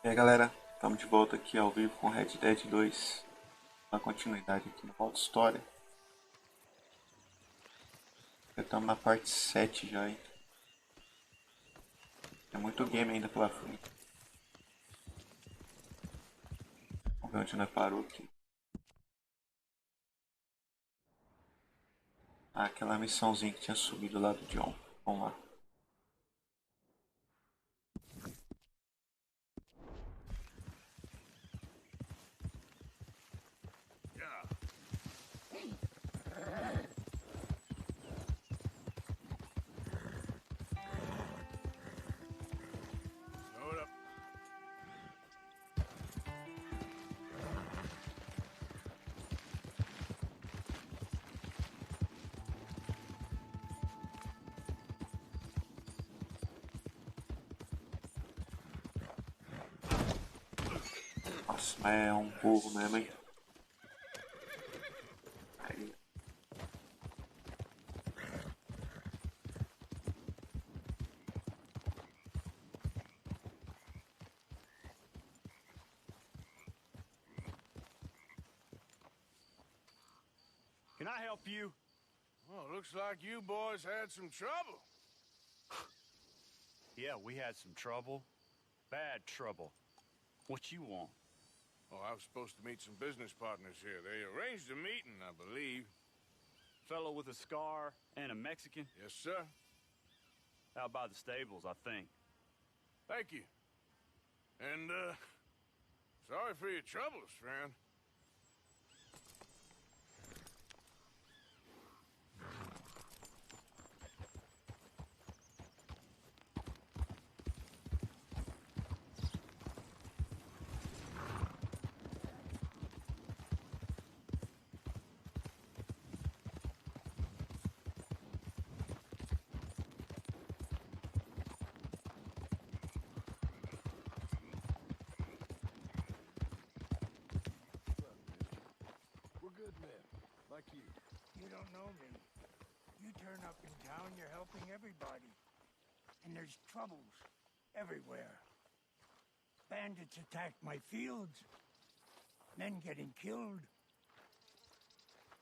E aí galera, estamos de volta aqui ao vivo com Red Dead 2, uma continuidade aqui no modo história. Já estamos na parte 7 já, hein? Tem muito game ainda pela frente. Vamos ver onde nós parou aqui. Ah, aquela missãozinha que tinha subido lá do John. Vamos lá. Nossa, mas é um burro mesmo, hein? Aí. Can I help you? Well, looks like you boys had some trouble. Yeah, we had some trouble. Bad trouble. What you want? Oh, I was supposed to meet some business partners here. They arranged a meeting, I believe. Fellow with a scar and a Mexican? Yes, sir. Out by the stables, I think. Thank you. And, sorry for your troubles, friend. Good men, like you. You don't know me. You turn up in town, you're helping everybody. And there's troubles everywhere. Bandits attack my fields. Men getting killed.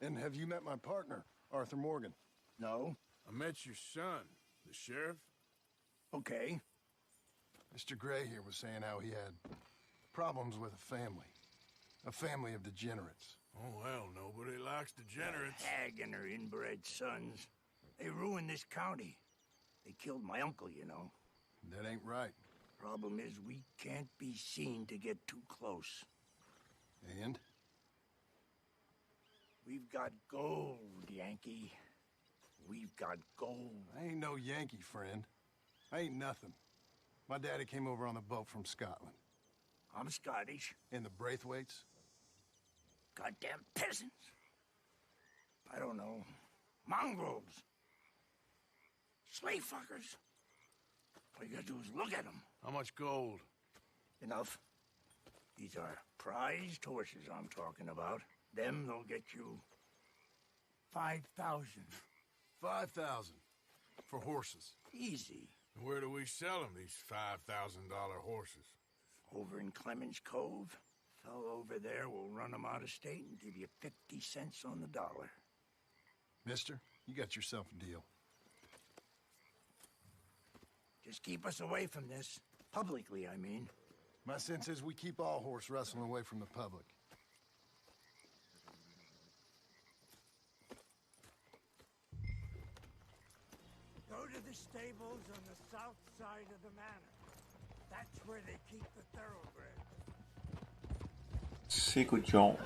And have you met my partner, Arthur Morgan? No? I met your son, the sheriff. Okay. Mr. Gray here was saying how he had problems with a family of degenerates. Oh, well, nobody likes degenerates. Hag and her inbred sons. They ruined this county. They killed my uncle, you know. That ain't right. Problem is, we can't be seen to get too close. And? We've got gold, Yankee. We've got gold. I ain't no Yankee, friend. I ain't nothing. My daddy came over on a boat from Scotland. I'm Scottish. And the Braithwaites? Goddamn peasants. I don't know. Mongrels. Slave fuckers. All you gotta do is look at them. How much gold? Enough. These are prized horses I'm talking about. Them, they'll get you 5,000. 5,000 for horses. Easy. And where do we sell them, these $5,000 horses? Over in Clemens Cove. Fellow over there will run them out of state and give you 50 cents on the dollar. Mister, you got yourself a deal. Just keep us away from this. Publicly, I mean. My sense is we keep all horse rustling away from the public. Go to the stables on the south side of the manor. That's where they keep the thoroughbreds. Siga o John.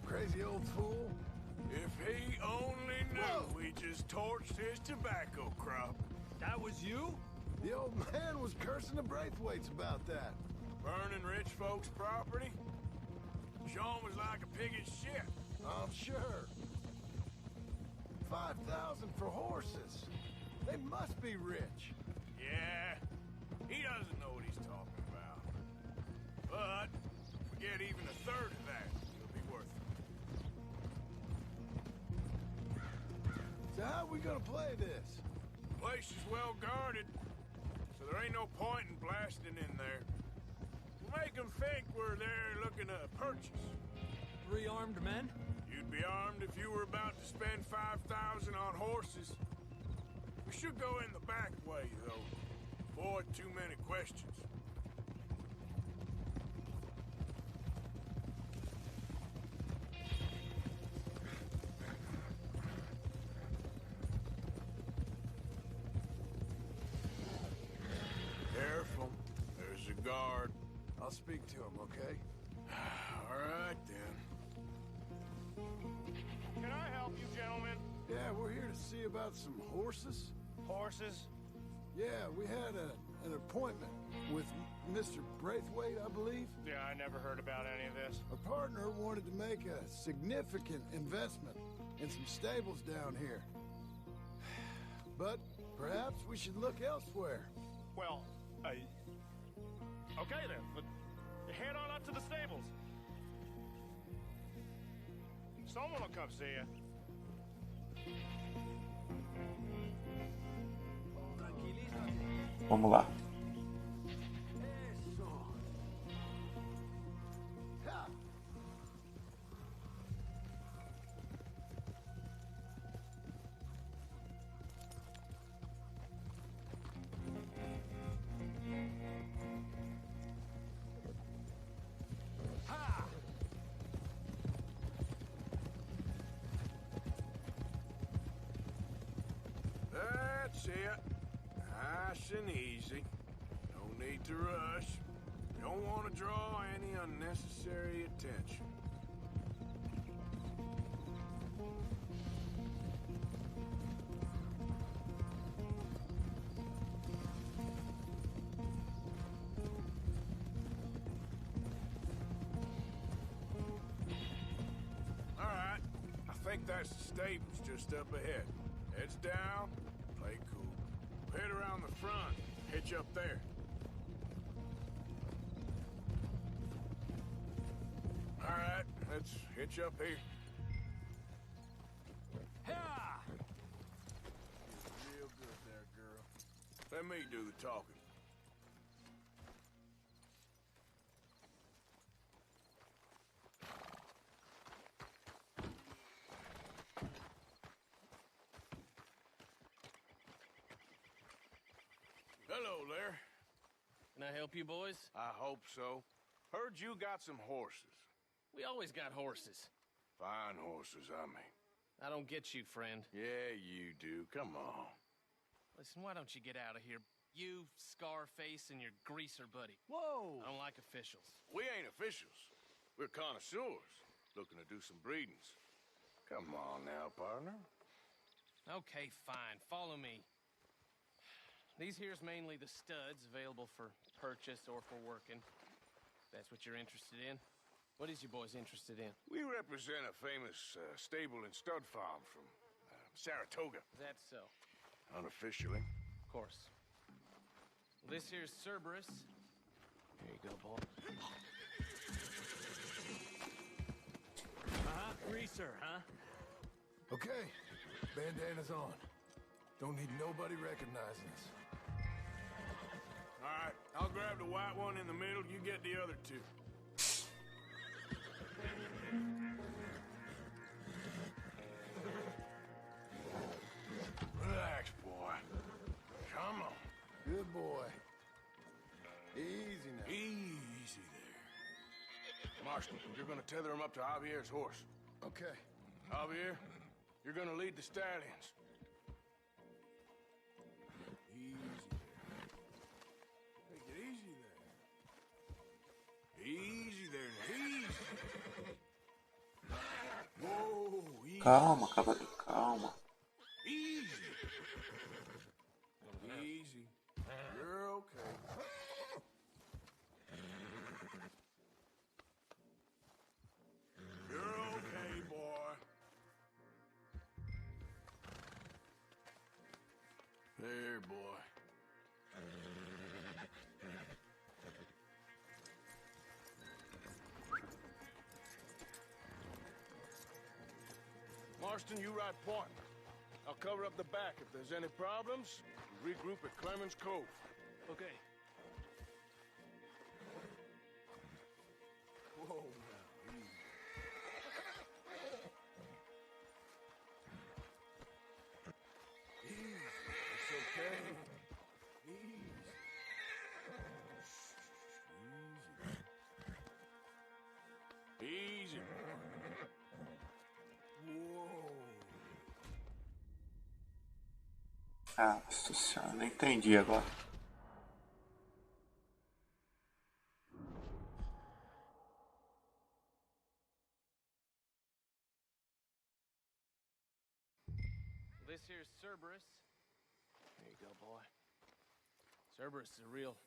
Crazy old fool. If he only knew we just torched his tobacco crop. That was you? The old man was cursing the Braithwaites about that. Burning rich folks' property? Sean was like a pig in shit. I'm sure. 5,000 for horses. They must be rich. Yeah, third of that. It'll be worth it. So how are we gonna play this? The place is well guarded, so there ain't no point in blasting in there. We'll make them think we're there looking to purchase. 3 armed men? You'd be armed if you were about to spend 5,000 on horses. We should go in the back way, though. Avoid too many questions. Careful. There's a guard. I'll speak to him, okay? All right, then. Can I help you, gentlemen? Yeah, we're here to see about some horses. Horses? Yeah, we had an appointment with Mr. Braithwaite, I believe. Yeah, I never heard about any of this. Our partner wanted to make a significant investment in some stables down here. But perhaps we should look elsewhere. Well, okay then, but head on up to the stables. Someone will come see you. Vamos lá. That's it. Nice and easy. No need to rush. Don't want to draw any unnecessary attention. All right. I think that's the stables just up ahead. Heads down. Play cool. Head around the front. Hitch up there. All right, let's hitch up here. Ha! Real good there, girl. Let me do the talking. Hello there. Can I help you, boys? I hope so. Heard you got some horses. We always got horses. Fine horses, I mean. I don't get you, friend. Yeah, you do. Come on. Listen, why don't you get out of here? You, Scarface, and your greaser buddy. Whoa! I don't like officials. We ain't officials. We're connoisseurs, looking to do some breedings. Come on now, partner. Okay, fine. Follow me. These here's mainly the studs available for purchase or for working. If that's what you're interested in. What is you boys interested in? We represent a famous stable and stud farm from Saratoga. Is that so? Unofficially. Of course. Well, this here's Cerberus. Here you go, boy. Greaser, huh? Okay, bandana's on. Don't need nobody recognizing us. All right, I'll grab the white one in the middle. You get the other two. Relax, boy. Come on. Good boy. Easy now. Easy there. Marston, you're gonna tether him up to Javier's horse. Okay. Javier, you're gonna lead the stallions. Easy there. Take it easy there. Easy there. Easy. Whoa, easy. Calma, cavaleiro, calma. Easy. Easy. You're okay. You're okay, boy. There, boy. Marston, you ride point. I'll cover up the back. If there's any problems, regroup at Clemens Cove. Okay. Whoa, now, easy. Easy. It's okay. Easy. Easy. Easy. Whoa. Ah, nossa senhora, não entendi agora. This here's Cerberus. There you go, boy. Cerberus is a real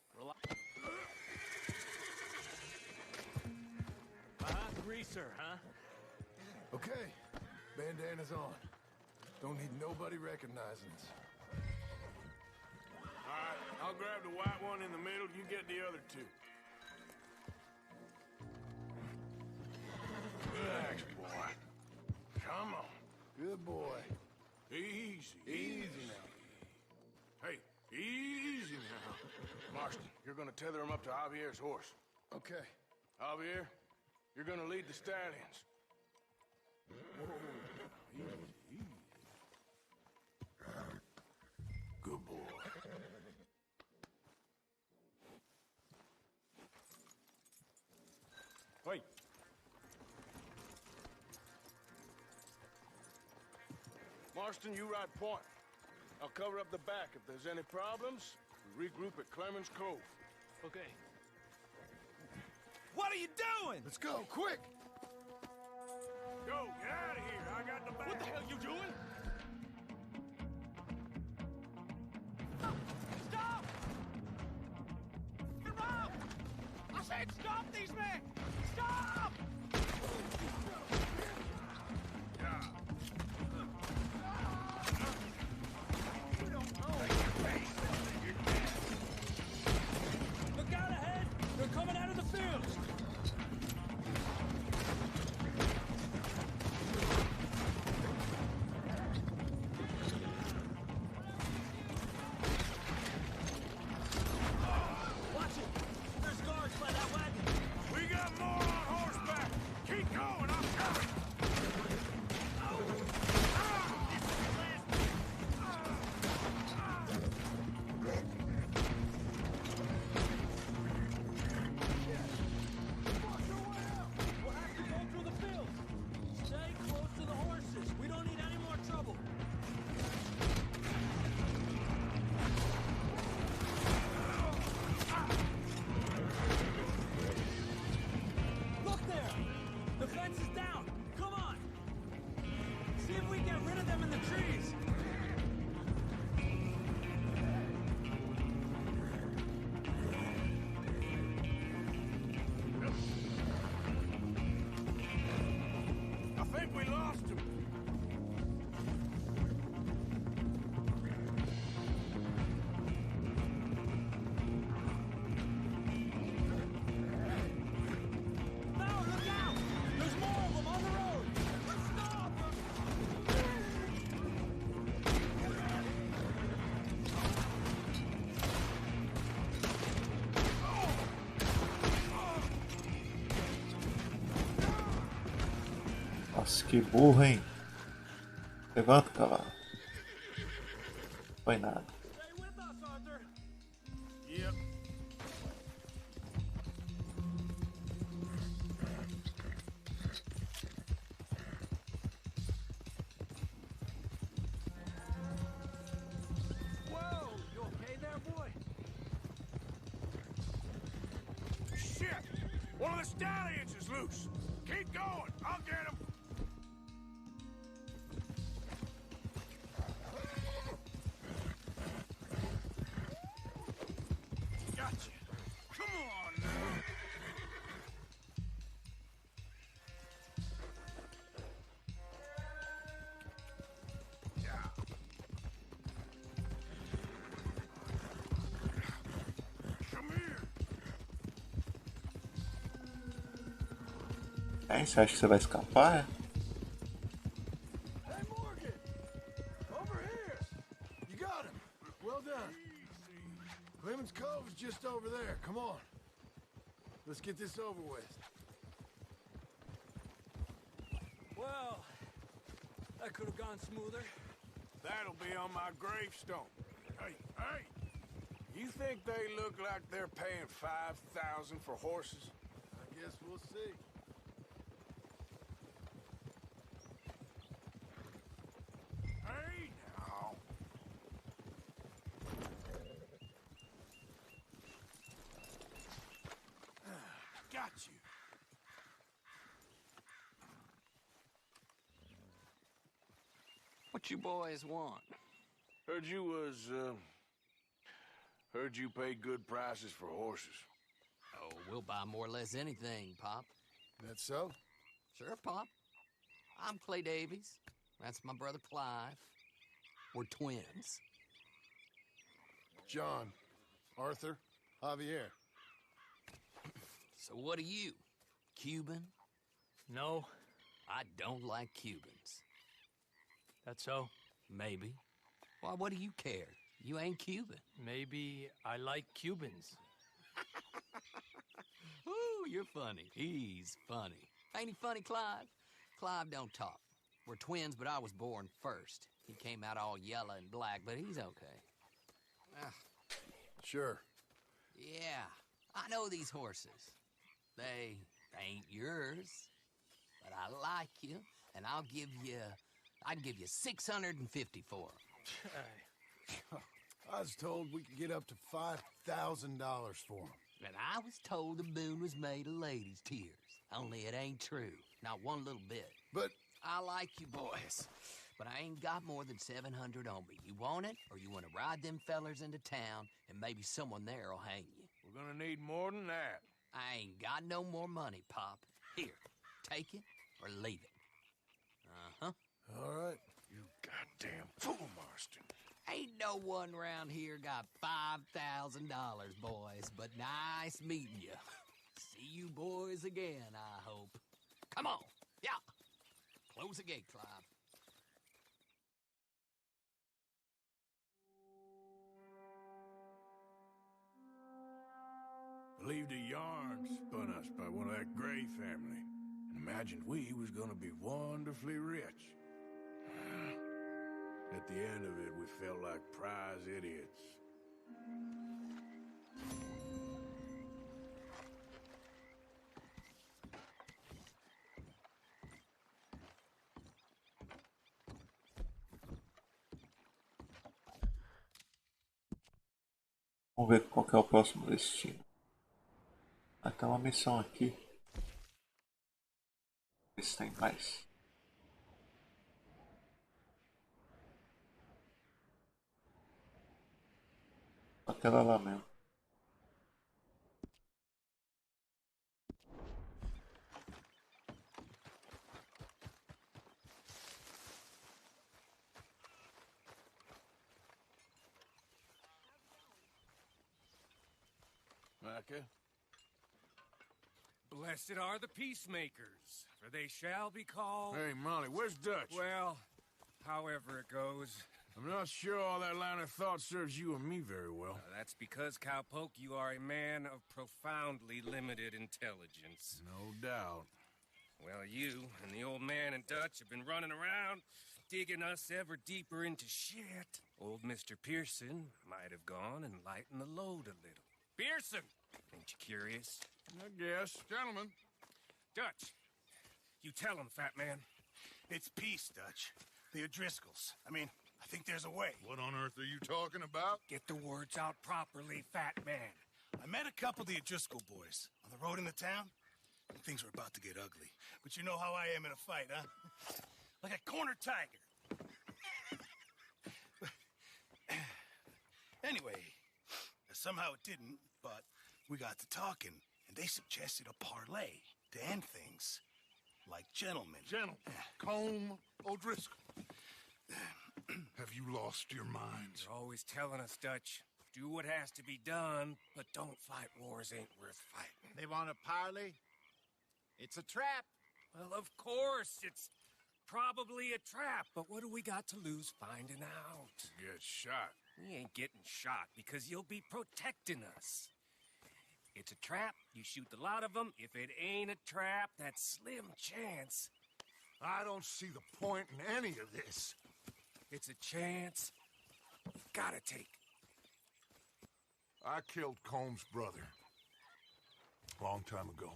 Greaser, huh? Okay, bandana's on. Don't need nobody recognizing us. All right, I'll grab the white one in the middle. You get the other two. Relax, boy. Come on. Good boy. Easy. Easy now. Hey, easy now. Marston, you're gonna tether him up to Javier's horse. Okay. Javier, you're gonna lead the stallions. Whoa. Easy. Good boy. Wait. Marston, you ride point. I'll cover up the back. If there's any problems, regroup at Clemens Cove. Okay. What are you doing? Let's go, quick! Go, get out of here. I got the back. What the hell you doing? Stop! Get up! I said stop these men! Stop! Look out ahead! They're coming out of the fields! Watch it! There's guards by that wagon! We got more on horseback. Keep going. I'm coming. We'll have to go through the fields! Stay close to the horses! We don't need any more trouble! Look there! The fence is down! Come on! See if we can get rid of them in the trees! I think we lost him. No, look out! There's more of them on the road! Stop! Nossa, que burro, hein? Levanta, cavalo. Foi nada. Stay with us, Arthur! Yep. Whoa! You okay there, boy? Shit! One of the stallions is loose. Keep going. I'll get him. Gotcha. Come on now. Come here. Aí, você acha que você vai escapar? É? Clemens Cove is just over there. Come on. Let's get this over with. Well, that could have gone smoother. That'll be on my gravestone. Hey, hey! You think they look like they're paying $5,000 for horses? I guess we'll see. Hey, now! Got you. What you boys want? Heard you pay good prices for horses. Oh, we'll buy more or less anything, Pop. That so? Sure, Pop. I'm Clay Davies. That's my brother Clive. We're twins. John, Arthur, Javier. So what are you? Cuban? No, I don't like Cubans. that's so. Maybe. Why, what do you care? You ain't Cuban. Maybe I like Cubans. Ooh, you're funny. He's funny. Ain't he funny, Clive? Clive don't talk. We're twins, but I was born first. He came out all yellow and black, but he's okay. Ah, Sure. yeah, I know these horses. They ain't yours, but I like you, and I'd give you 650 for them. I was told we could get up to $5,000 for them. And I was told the moon was made of ladies' tears. Only it ain't true. Not one little bit. But I like you boys, but I ain't got more than 700 on me. You want it, or you want to ride them fellers into town, and maybe someone there'll hang you? We're gonna need more than that. I ain't got no more money, Pop. Here, take it or leave it. Uh-huh. all right. You goddamn fool, Marston. Ain't no one round here got $5,000, boys, but nice meeting you. See you boys again, I hope. Come on, yeah. Close the gate, Clive. Believed a yarn spun us by one of that Gray family, and imagined we was gonna be wonderfully rich. At the end of it, we felt like prize idiots. Vamos ver qual que é o próximo destino. Ah, tem uma missão aqui. Ver se tem mais. Aquela lá mesmo. Micah? Blessed are the peacemakers, for they shall be called... Hey, Molly, where's Dutch? Well, however it goes. I'm not sure all that line of thought serves you and me very well. That's because, Cowpoke, you are a man of profoundly limited intelligence. No doubt. Well, you and the old man and Dutch have been running around, digging us ever deeper into shit. Old Mr. Pearson might have gone and lightened the load a little. Pearson! Ain't you curious? I guess. Gentlemen. Dutch, you tell him, fat man. It's peace, Dutch. The O'Driscolls. I mean, I think there's a way. What on earth are you talking about? Get the words out properly, fat man. I met a couple of the O'Driscoll boys on the road into town, and things were about to get ugly. But you know how I am in a fight, huh? Like a corner tiger. Anyway, somehow it didn't, but we got to talking, and they suggested a parlay to end things like gentlemen. Gentlemen, Combe O'Driscoll. Have you lost your minds? You're always telling us, Dutch. Do what has to be done, but don't fight wars ain't worth fighting. They want a parley? It's a trap. Well, of course, it's probably a trap, but what do we got to lose finding out? Get shot. We ain't getting shot because you'll be protecting us. It's a trap, you shoot the lot of them. If it ain't a trap, that's slim chance. I don't see the point in any of this. It's a chance you've gotta take. I killed Combs' brother. A long time ago.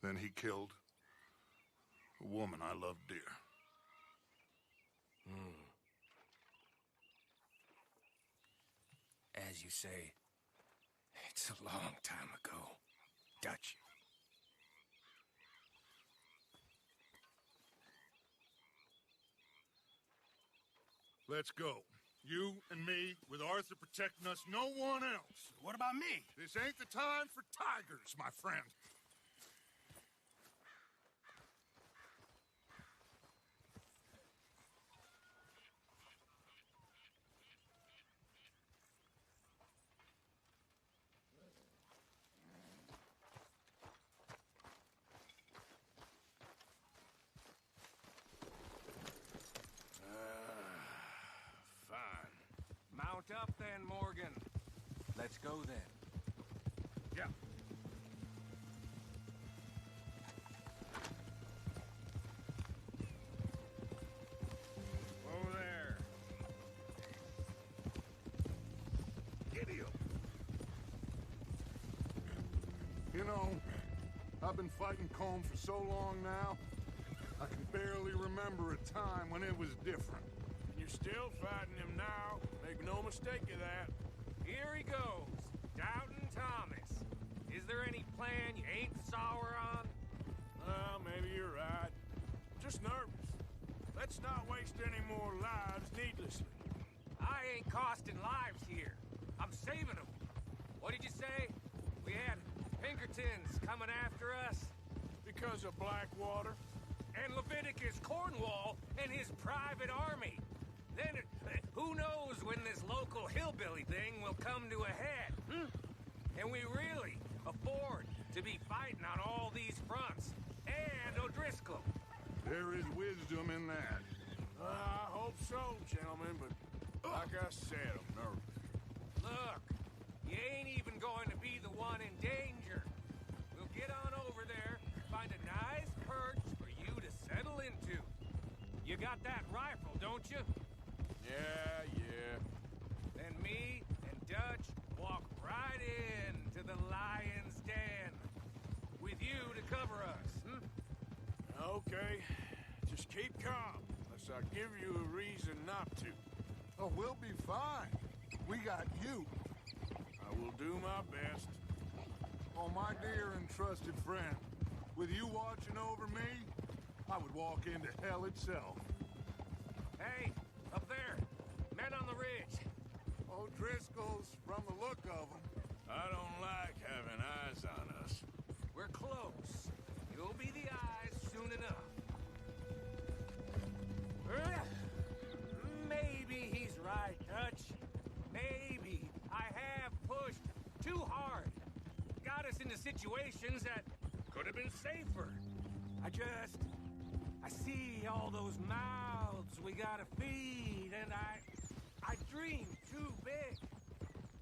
Then he killed a woman I loved dear. As you say, it's a long time ago, Dutch. Let's go. You and me, with Arthur protecting us, no one else. What about me? This ain't the time for tigers, my friend. Mount up then, Morgan. Let's go then. Yeah. Whoa there. Giddy up. You know, I've been fighting Combs for so long now, I can barely remember a time when it was different. You're still fighting him now. Make no mistake of that. Here he goes. Doubting Thomas. Is there any plan you ain't sour on? Well, maybe you're right. Just nervous. Let's not waste any more lives needlessly. I ain't costing lives here. I'm saving them. What did you say? We had Pinkertons coming after us? Because of Blackwater? And Leviticus Cornwall and his private army. Then, who knows when this local hillbilly thing will come to a head, And we really afford to be fighting on all these fronts. And O'Driscoll. There is wisdom in that. I hope so, gentlemen, but like I said, I'm nervous. Look, you ain't even going to be the one in danger. We'll get on over there, find a nice perch for you to settle into. You got that rifle, don't you? Yeah. Then me and Dutch walk right into the lion's den. With you to cover us, Okay. Just keep calm, unless I give you a reason not to. Oh, we'll be fine. We got you. I will do my best. Oh, my dear and trusted friend, with you watching over me, I would walk into hell itself. Hey, up there. Men on the ridge. O'Driscoll's, from the look of them. I don't like having eyes on us. We're close. You'll be the eyes soon enough. Maybe he's right, Dutch. Maybe I have pushed too hard. Got us into situations that could have been safer. I see all those mouths we gotta feed, and I dream too big.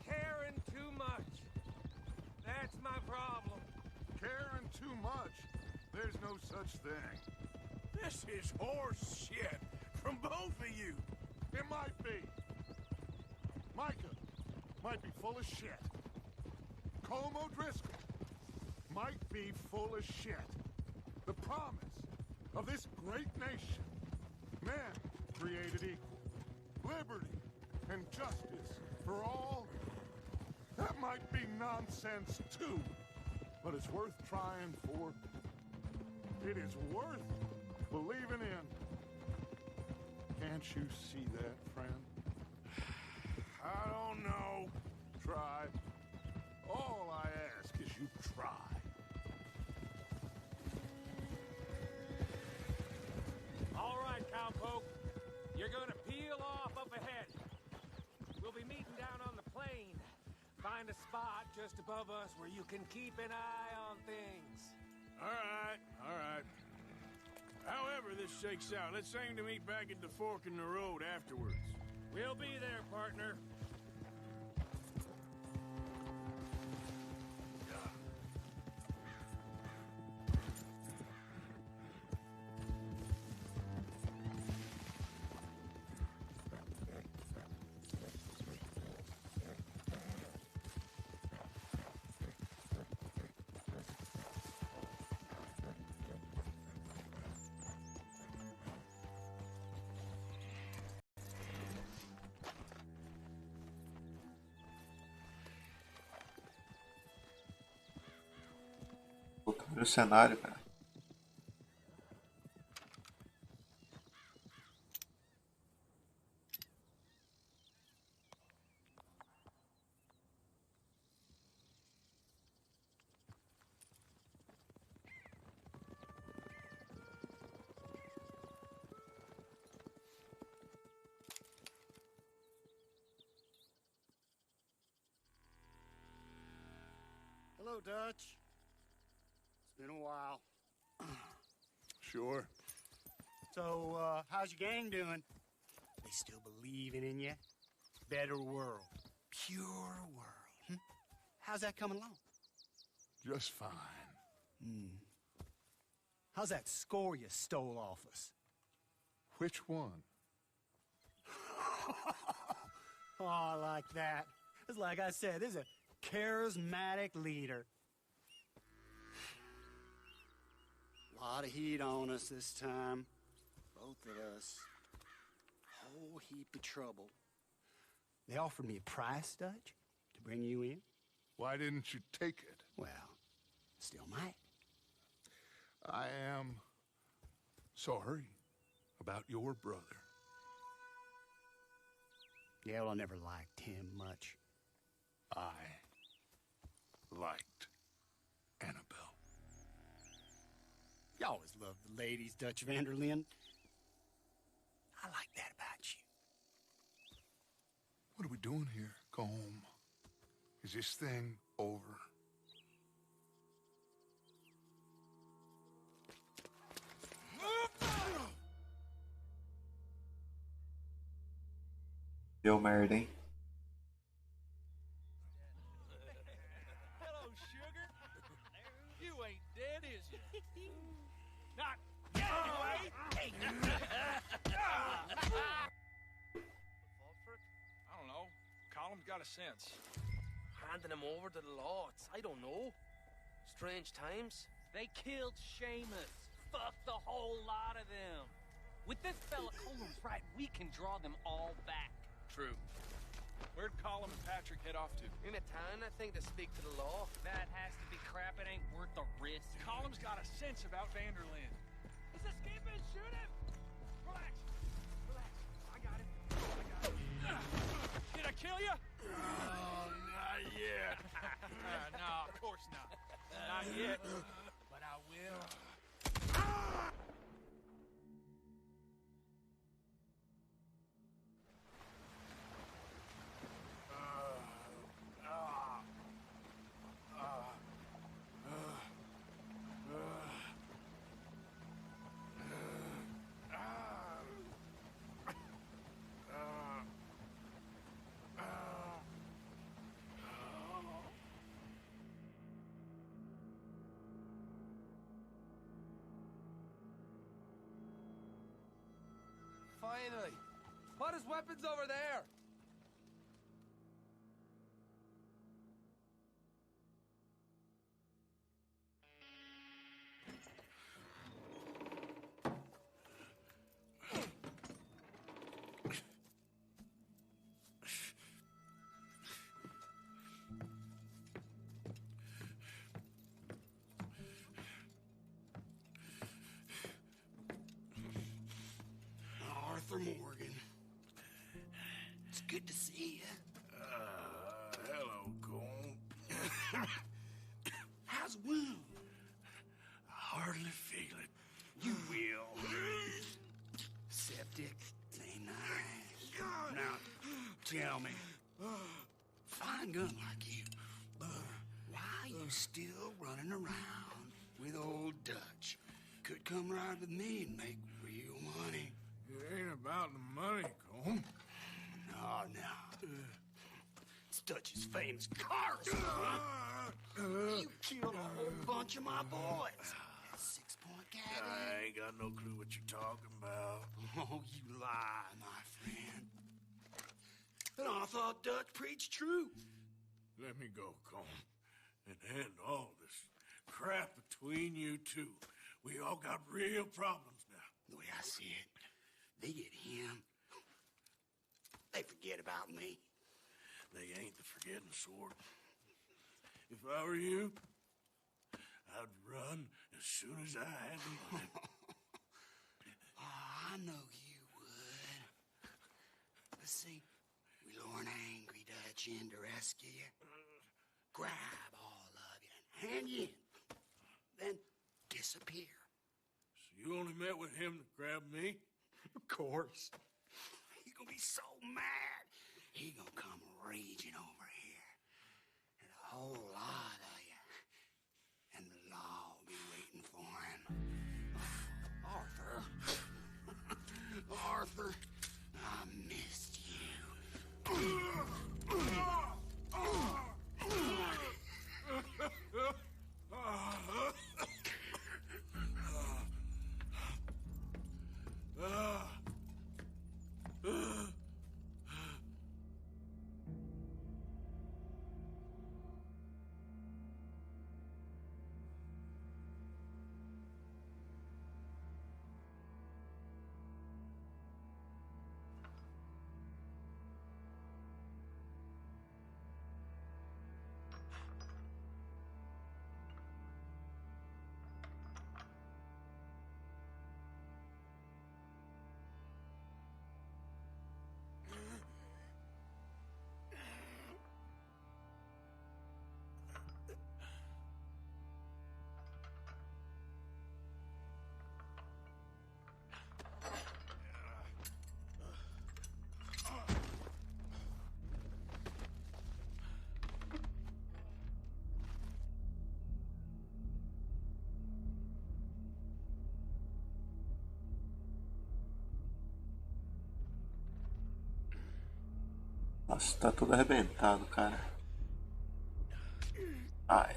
Caring too much. That's my problem. Caring too much? There's no such thing. This is horse shit from both of you. It might be. Micah might be full of shit. Colm O'Driscoll might be full of shit. The promise of this great nation, men created equal, liberty and justice for all, that might be nonsense too, but it's worth trying for. It is worth believing in. Can't you see that, friend? I don't know. Try. All I ask is you try. All right, cowpoke. You're gonna peel off up ahead. We'll be meeting down on the plain. Find a spot just above us where you can keep an eye on things. All right. However this shakes out, let's aim to meet back at the fork in the road afterwards. We'll be there, partner. No cenário, cara. Hello, Dutch. It's been a while. Sure. So, how's your gang doing? They still believing in you? Better world. Pure world. How's that coming along? Just fine. How's that score you stole off us? Which one? Oh, I like that. It's like I said, this is a charismatic leader. A lot of heat on us this time. Both of us. Whole heap of trouble. They offered me a price, Dutch, to bring you in. Why didn't you take it? Well, still might. I am sorry about your brother. Yeah, well, I never liked him much. I liked Annabelle. You always loved the ladies, Dutch Van der Linde. I like that about you. What are we doing here? Go home. Is this thing over? Deu merda, hein? Hello, sugar. You ain't dead, is you? Not yet, anyway. I don't know. Column's got a sense. Handing him over to the law, I don't know. Strange times. They killed Seamus. Fuck the whole lot of them. With this fella Coleman's right, we can draw them all back. True. Where'd Colum and Patrick head off to? In a town, I think, to speak to the law. That has to be crap. It ain't worth the risk. Colum's got a sense about Van der Linde. He's escaping. Shoot him. Relax. Relax. I got it. Did I kill you? Oh, not yet. No, of course not. Not yet. But I will. Finally. Put his weapons over there. Arthur Morgan. It's good to see you. Hello, Cole. How's the wound? I hardly feel it. You will. Septic. Ain't nice. Now, tell me. Fine gun like you. Why are you still running around with old Dutch? could come ride with me and make real money. It ain't about the money, Colm. No, no. It's Dutch's famous car. You killed a whole bunch of my boys. That 6-point cat. I ain't got no clue what you're talking about. Oh, you lie, my friend. And I thought Dutch preached true. Let me go, Colm, and end all this crap between you two. We all got real problems now. The way I see it, they get him. They forget about me. They ain't the forgetting sort. If I were you, I'd run as soon as I had the money. I know you would. But see, we lure an angry Dutch in to rescue you. Grab all of you and hand you in. Then disappear. So you only met with him to grab me? Of course. He's gonna be so mad. He gonna come raging over here. And a whole lot of you. And the law will be waiting for him. Arthur. Arthur, I missed you. Nossa, tá tudo arrebentado, cara. Ai.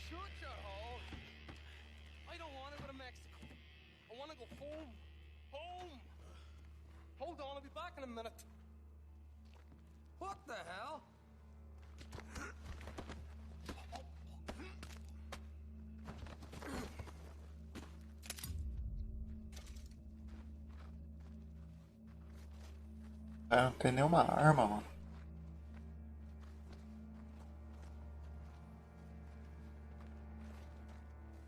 Shut your hole. I don't want to go to Mexico. I want to go home. Home. Hold on, I'll be back in a minute. What the hell? Não tem nenhuma arma, mano.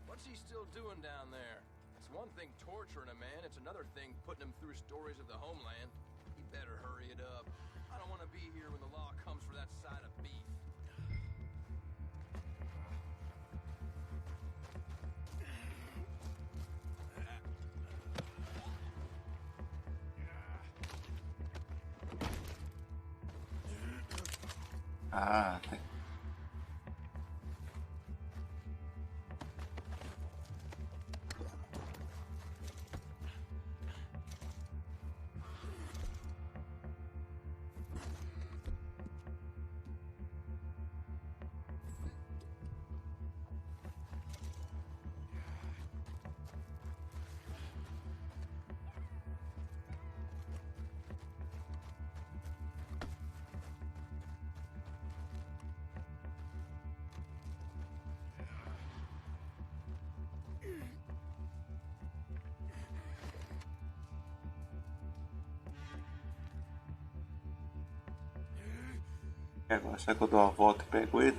What's he still doing down there? It's one thing torturing a man, it's another thing putting him through stories of the homeland. He better hurry it up. I don't want to be here when the law comes for that side of beef. Ah, tem. E agora, será que eu dou a volta e pego ele?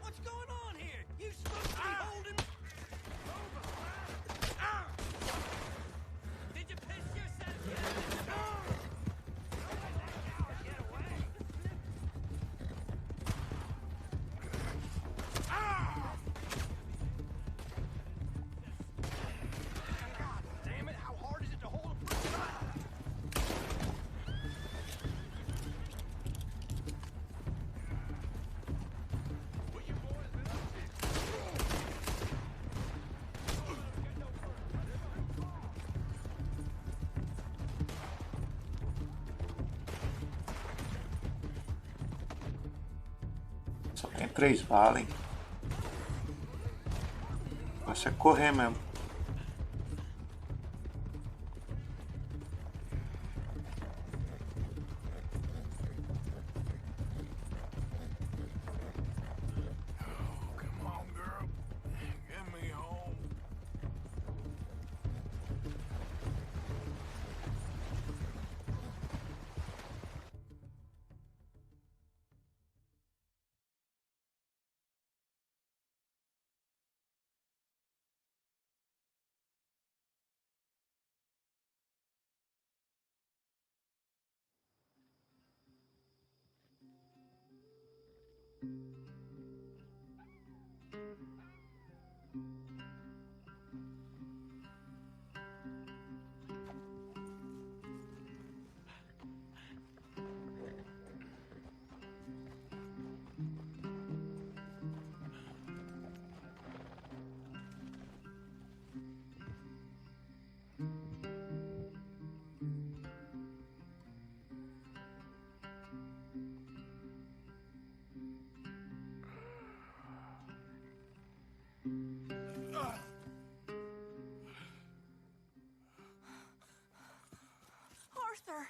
What's going on here? You supposed to be holding... Did you piss yourself yet? Get away! Damn it, how hard is it to hold a prisoner? What you boys been up to? Só tem 3 balas, hein? Você é correr mesmo. Come on, girl. Get me home. Arthur!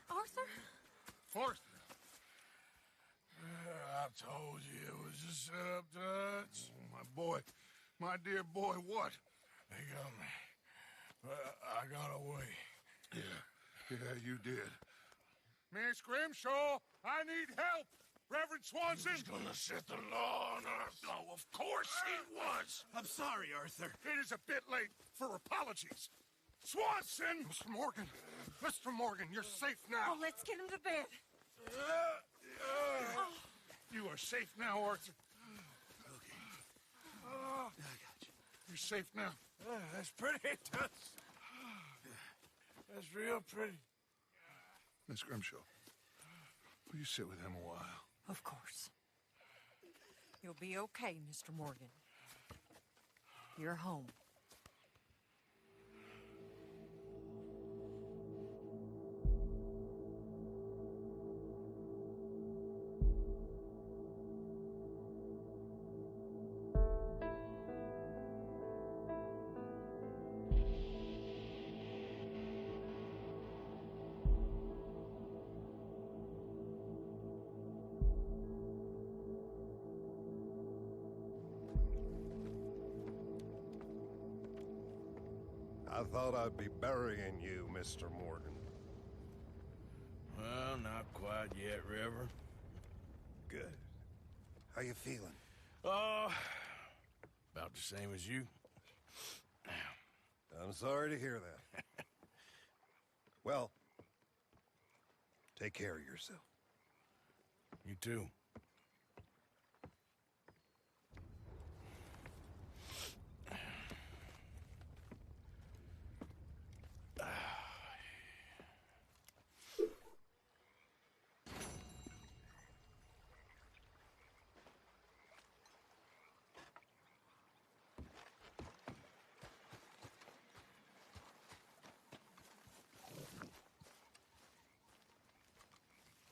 Arthur? Forster. I told you it was a setup, Dutch. My boy, my dear boy, what? They got me. I got away. Yeah, you did. Miss Grimshaw, I need help. Reverend Swanson. He's gonna set the law on us. Oh, of course he was. I'm sorry, Arthur. It is a bit late for apologies. Swanson! Mr. Morgan, you're safe now. Oh, let's get him to bed. You are safe now, Arthur. I got you. You're safe now. That's pretty, Dutch. That's real pretty. Miss Grimshaw, will you sit with him a while? Of course. You'll be okay, Mr. Morgan. You're home. I thought I'd be burying you, Mr. Morgan. Well, not quite yet, River. Good. How you feeling? About the same as you. I'm sorry to hear that. Well, take care of yourself. You too.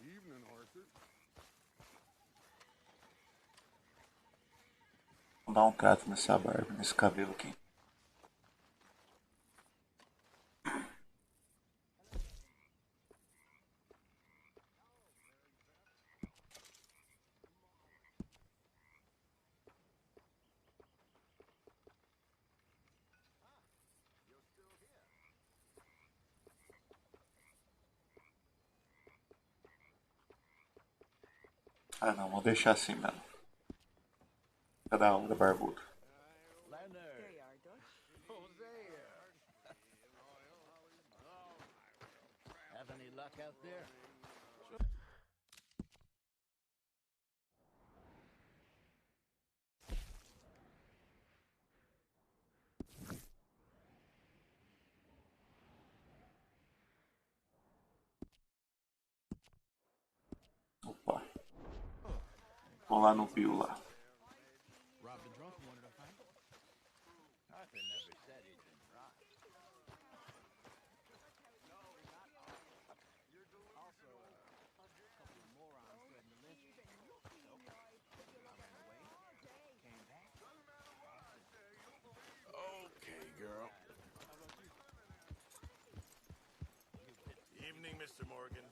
Evening, Arthur. Vou dar um trato nessa barba, nesse cabelo aqui. Ah não, vou deixar assim mesmo. Fica da hora, barbudo. Have any luck out there? Opa. Vamos lá no Bill lá. Okay, girl. Evening, Mr. Morgan.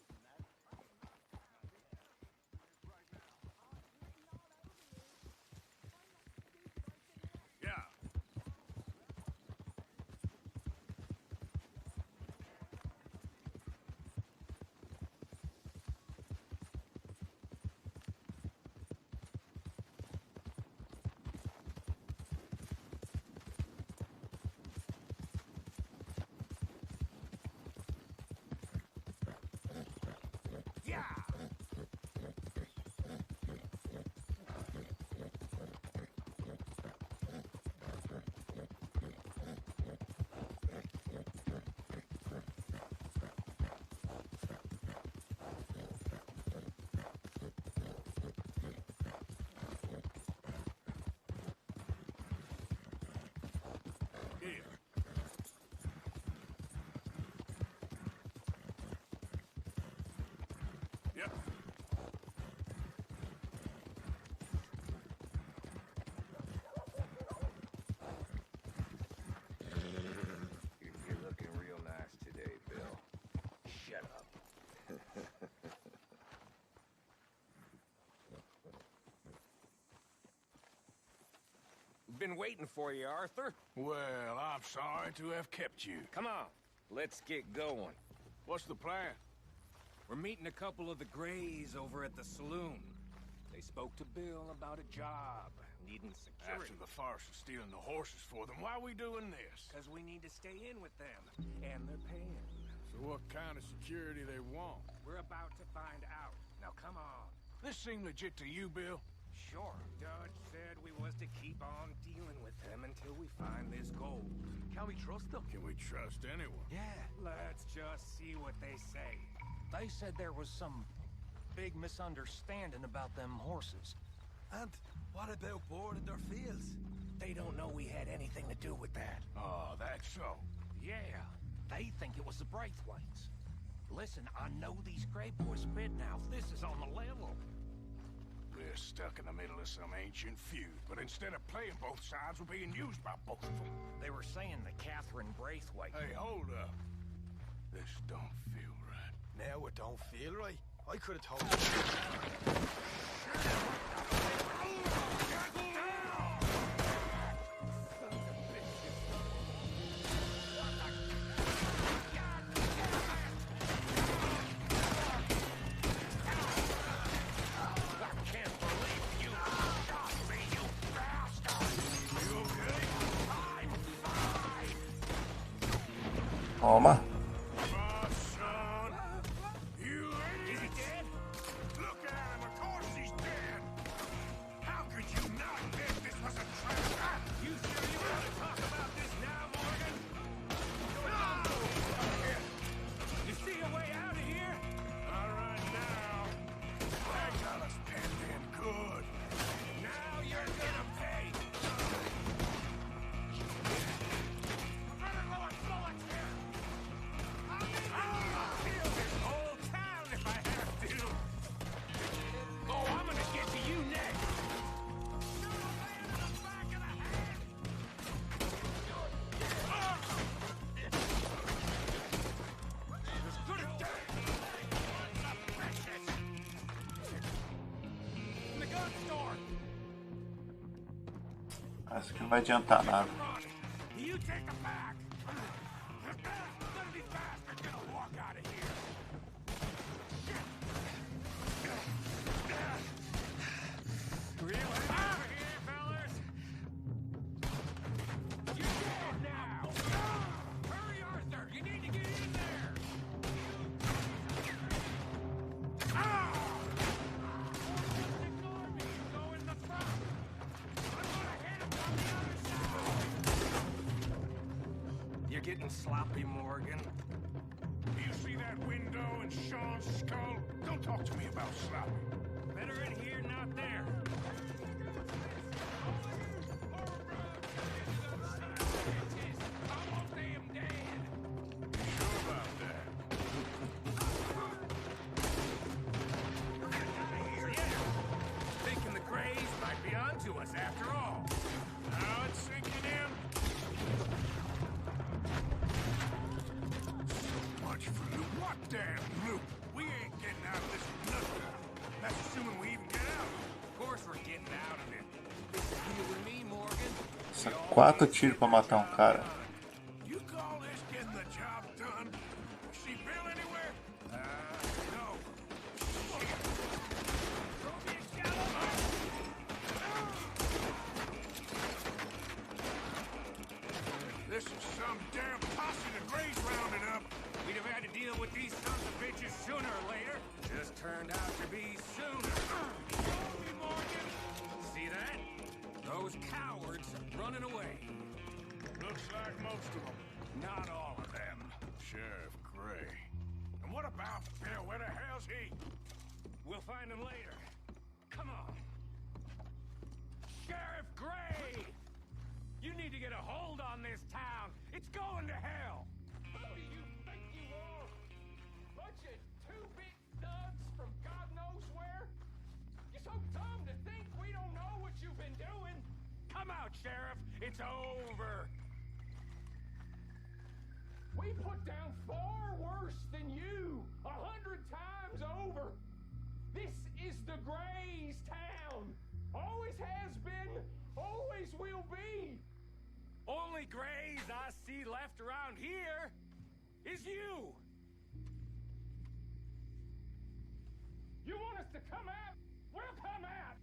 Yeah. Yep. You're looking real nice today, Bill. Shut up. Been waiting for you, Arthur. Well, I'm sorry to have kept you. Come on, let's get going. What's the plan? We're meeting a couple of the Greys over at the saloon. They spoke to Bill about a job, needing security. After the farce of stealing the horses for them, why are we doing this? Because we need to stay in with them, and they're paying. So what kind of security they want? We're about to find out. Now come on. This seem legit to you, Bill? Sure. Dutch said we was to keep on dealing with them until we find this gold. Can we trust them? Can we trust anyone? Yeah. Let's just see what they say. They said there was some big misunderstanding about them horses. And what about boarding their fields? They don't know we had anything to do with that. Oh, that's so. Yeah, they think it was the Braithwaite's. Listen, I know these Grey boys bid now. This is on the level. We're stuck in the middle of some ancient feud, but instead of playing both sides, we're being used by both of them. They were saying that Catherine Braithwaite... Hey, hold up. This don't feel right. Now it don't feel right. I could have told you. Toma. Acho que não vai adiantar nada. you're getting sloppy, Morgan. Do you see that window in Sean's skull? Don't talk to me about sloppy. Better in here, not there. Us after all. Now it's sinking in. So much for loot. What damn loot? We ain't getting out of this with nothing. That's assuming we even get out. Of course we're getting out of it. You and me, Morgan. São 4 tiros pra matar um cara. You call this getting the job done? See Bill anywhere? No. This is some damn posse the Grays rounded up. We'd have had to deal with these sons of bitches sooner or later. Just turned out to be sooner. Morgan. See that? Those cowards running away. Looks like most of them. Not all of them. Sheriff Gray. And what about Bill? Where the hell's he? We'll find him later. Come on. Sheriff Gray! You need to get a hold on this town. It's going to hell. Who do you think you are? Bunch of two-bit thugs from God knows where? You're so dumb to think we don't know what you've been doing. Come out, Sheriff. It's over. We put down far worse than you. 100 times over. This is the Grays' town. Always has been. Always will be. Only Grays I see left around here is you. You want us to come out? We'll come out.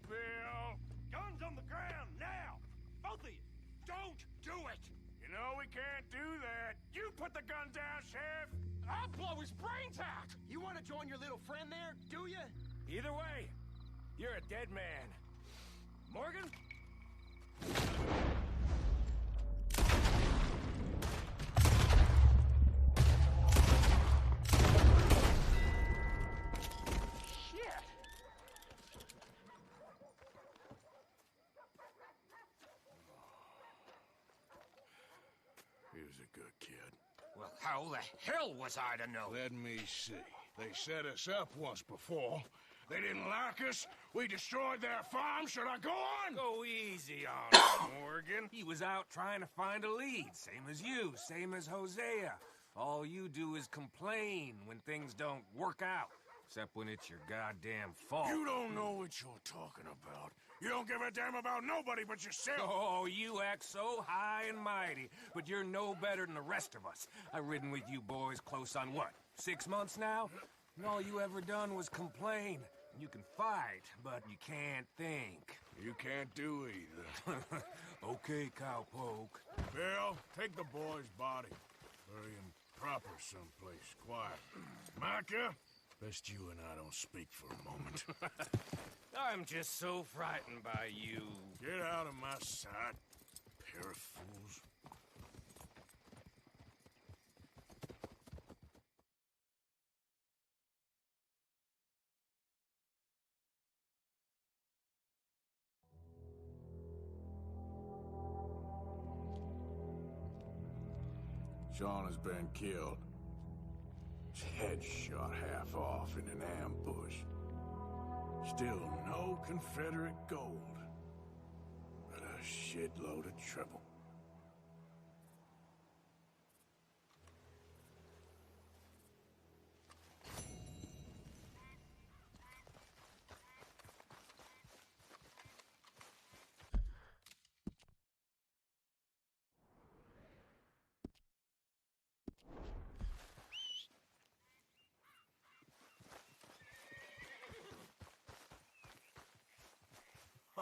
Bill. Guns on the ground now. Both of you. Don't do it. You know we can't do that. You put the gun down, Sheriff. I'll blow his brains out. You want to join your little friend there, do you? Either way, you're a dead man. Morgan? Shit! He was a good kid. Well, how the hell was I to know? Let me see. They set us up once before. They didn't like us. We destroyed their farm. Should I go on? Go easy on him, Morgan. He was out trying to find a lead. Same as you, same as Hosea. All you do is complain when things don't work out. Except when it's your goddamn fault. You don't know what you're talking about. You don't give a damn about nobody but yourself. Oh, you act so high and mighty, but you're no better than the rest of us. I've ridden with you boys close on what, 6 months now? And all you ever done was complain. You can fight, but you can't think. You can't do either. Okay, cowpoke. Bill, take the boy's body. Bury him proper someplace quiet. Micah, best you and I don't speak for a moment. I'm just so frightened by you. Get out of my sight, pair of fools. Sean has been killed. His head shot half off in an ambush. Still no Confederate gold, but a shitload of trouble.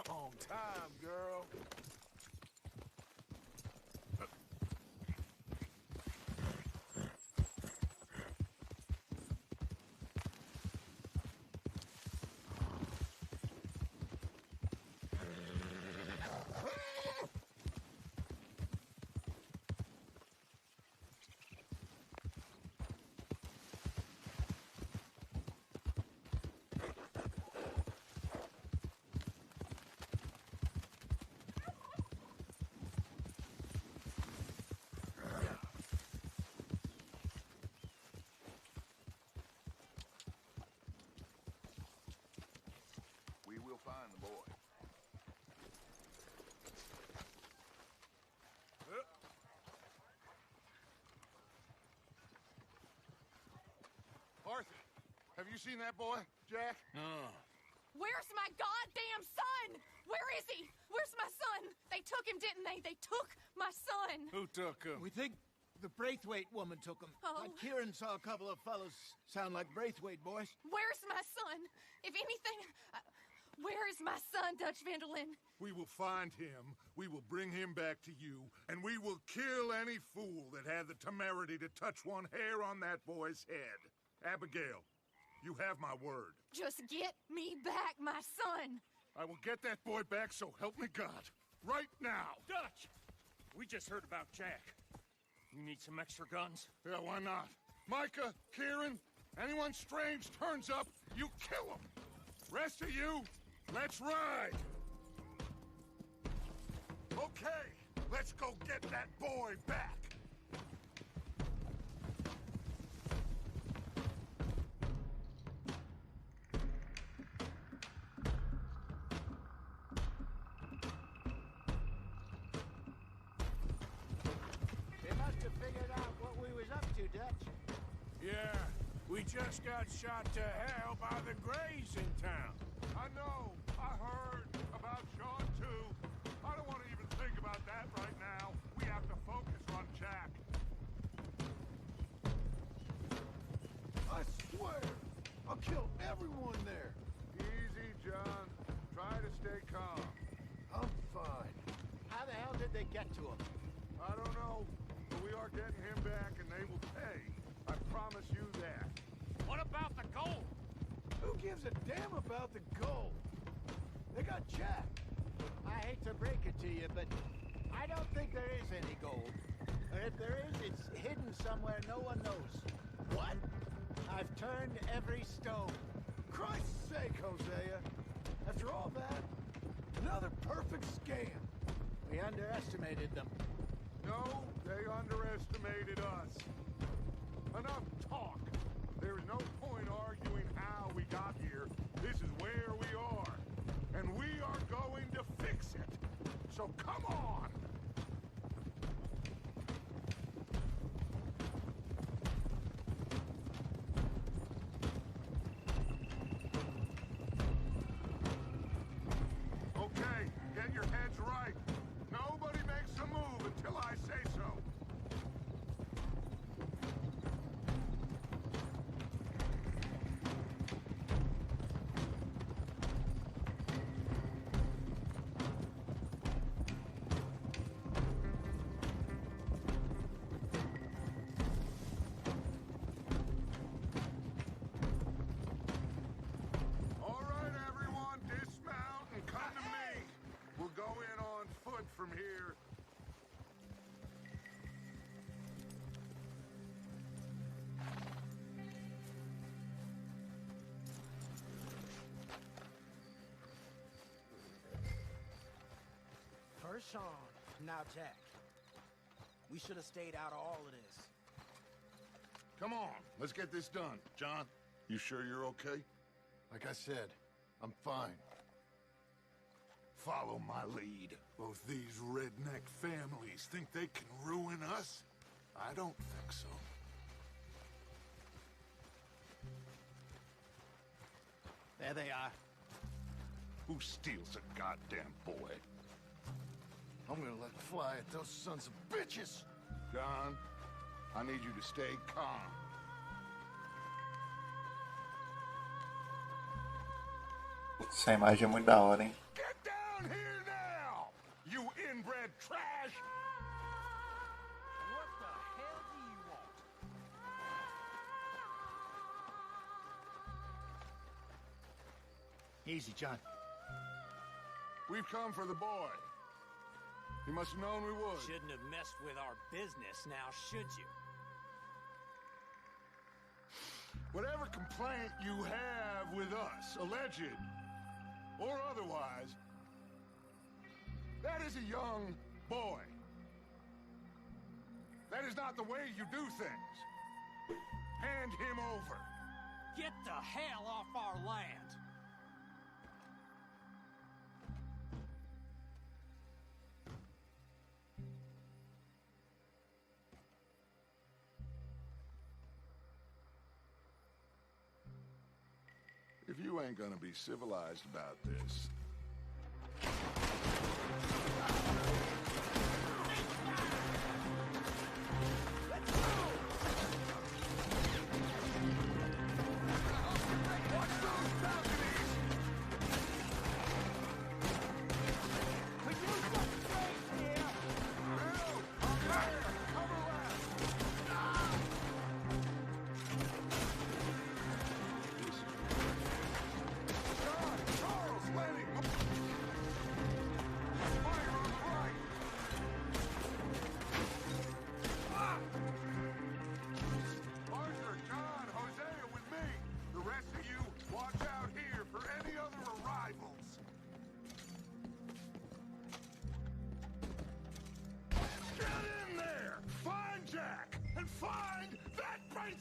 On time, girl. boy. Arthur, have you seen that boy, Jack? No. Where's my goddamn son? Where is he? Where's my son? They took him, didn't they? They took my son. Who took him? We think the Braithwaite woman took him. Oh. Kieran saw a couple of fellows sound like Braithwaite boys. Where's my son? If anything, where is my son, Dutch Van der Linde? We will find him, we will bring him back to you, and we will kill any fool that had the temerity to touch one hair on that boy's head. Abigail, you have my word. Just get me back, my son. I will get that boy back, so help me God. Right now. Dutch! We just heard about Jack. You need some extra guns? Yeah, why not? Micah, Kieran, anyone strange turns up, you kill him. Rest of you, let's ride. Okay, let's go get that boy back. They must have figured out what we was up to, Dutch. Yeah, we just got shot to hell by the Greys in town. I know, I heard about Sean too. I don't want to even think about that right now. We have to focus on Jack. I swear, I'll kill everyone there. Easy, John. Try to stay calm. I'm fine. How the hell did they get to him? I don't know, but we are getting him back and they will pay. I promise you that. What about the gold? Who gives a damn about the gold? They got Jack. I hate to break it to you, but I don't think there is any gold. Or if there is, it's hidden somewhere no one knows. What? I've turned every stone. Christ's sake, Hosea. After all that, another perfect scam. We underestimated them. No, they underestimated us. Enough talk. There is no point arguing how we got here. This is where we are. And we are going to fix it. So come on! Okay, get your heads right. Nobody makes a move until I say so. All right, everyone, dismount and come to me. We'll go in on foot from here. First Sean, now Jack. We should have stayed out of all of this. Come on, let's get this done. John, you sure you're okay? Like I said, I'm fine. Follow my lead. Both these redneck families think they can ruin us? I don't think so. There they are. Who steals a goddamn boy? I'm gonna let fly at those sons of bitches. John, I need you to stay calm. Essa imagem é muito da hora, hein? Get down here now, you inbred trash! What the hell do you want? Easy, John. We've come for the boy. You must have known we would. Shouldn't have messed with our business now, should you? Whatever complaint you have with us, alleged or otherwise, that is a young boy. That is not the way you do things. Hand him over. Get the hell off our land! if you ain't gonna be civilized about this.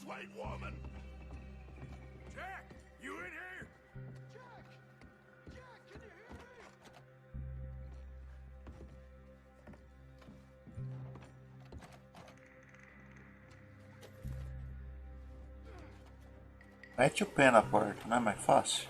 White woman! Jack, you in here? Jack! Jack, can you hear me? Mete o pé na porta, não é mais fácil?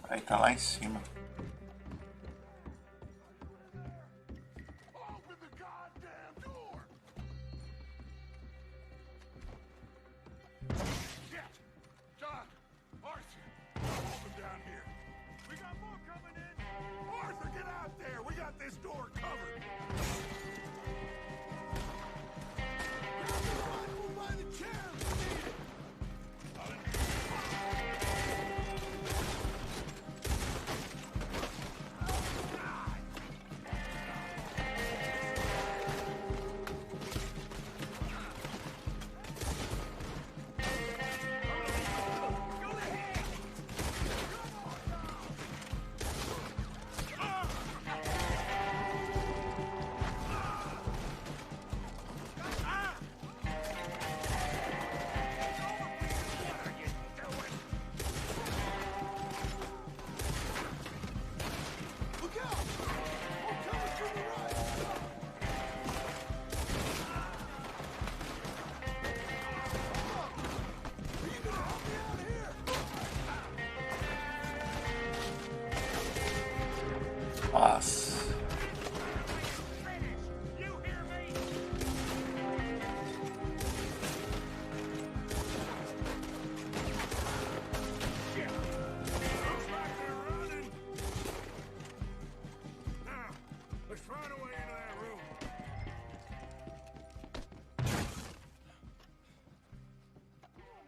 Aí tá lá em cima. Nossa.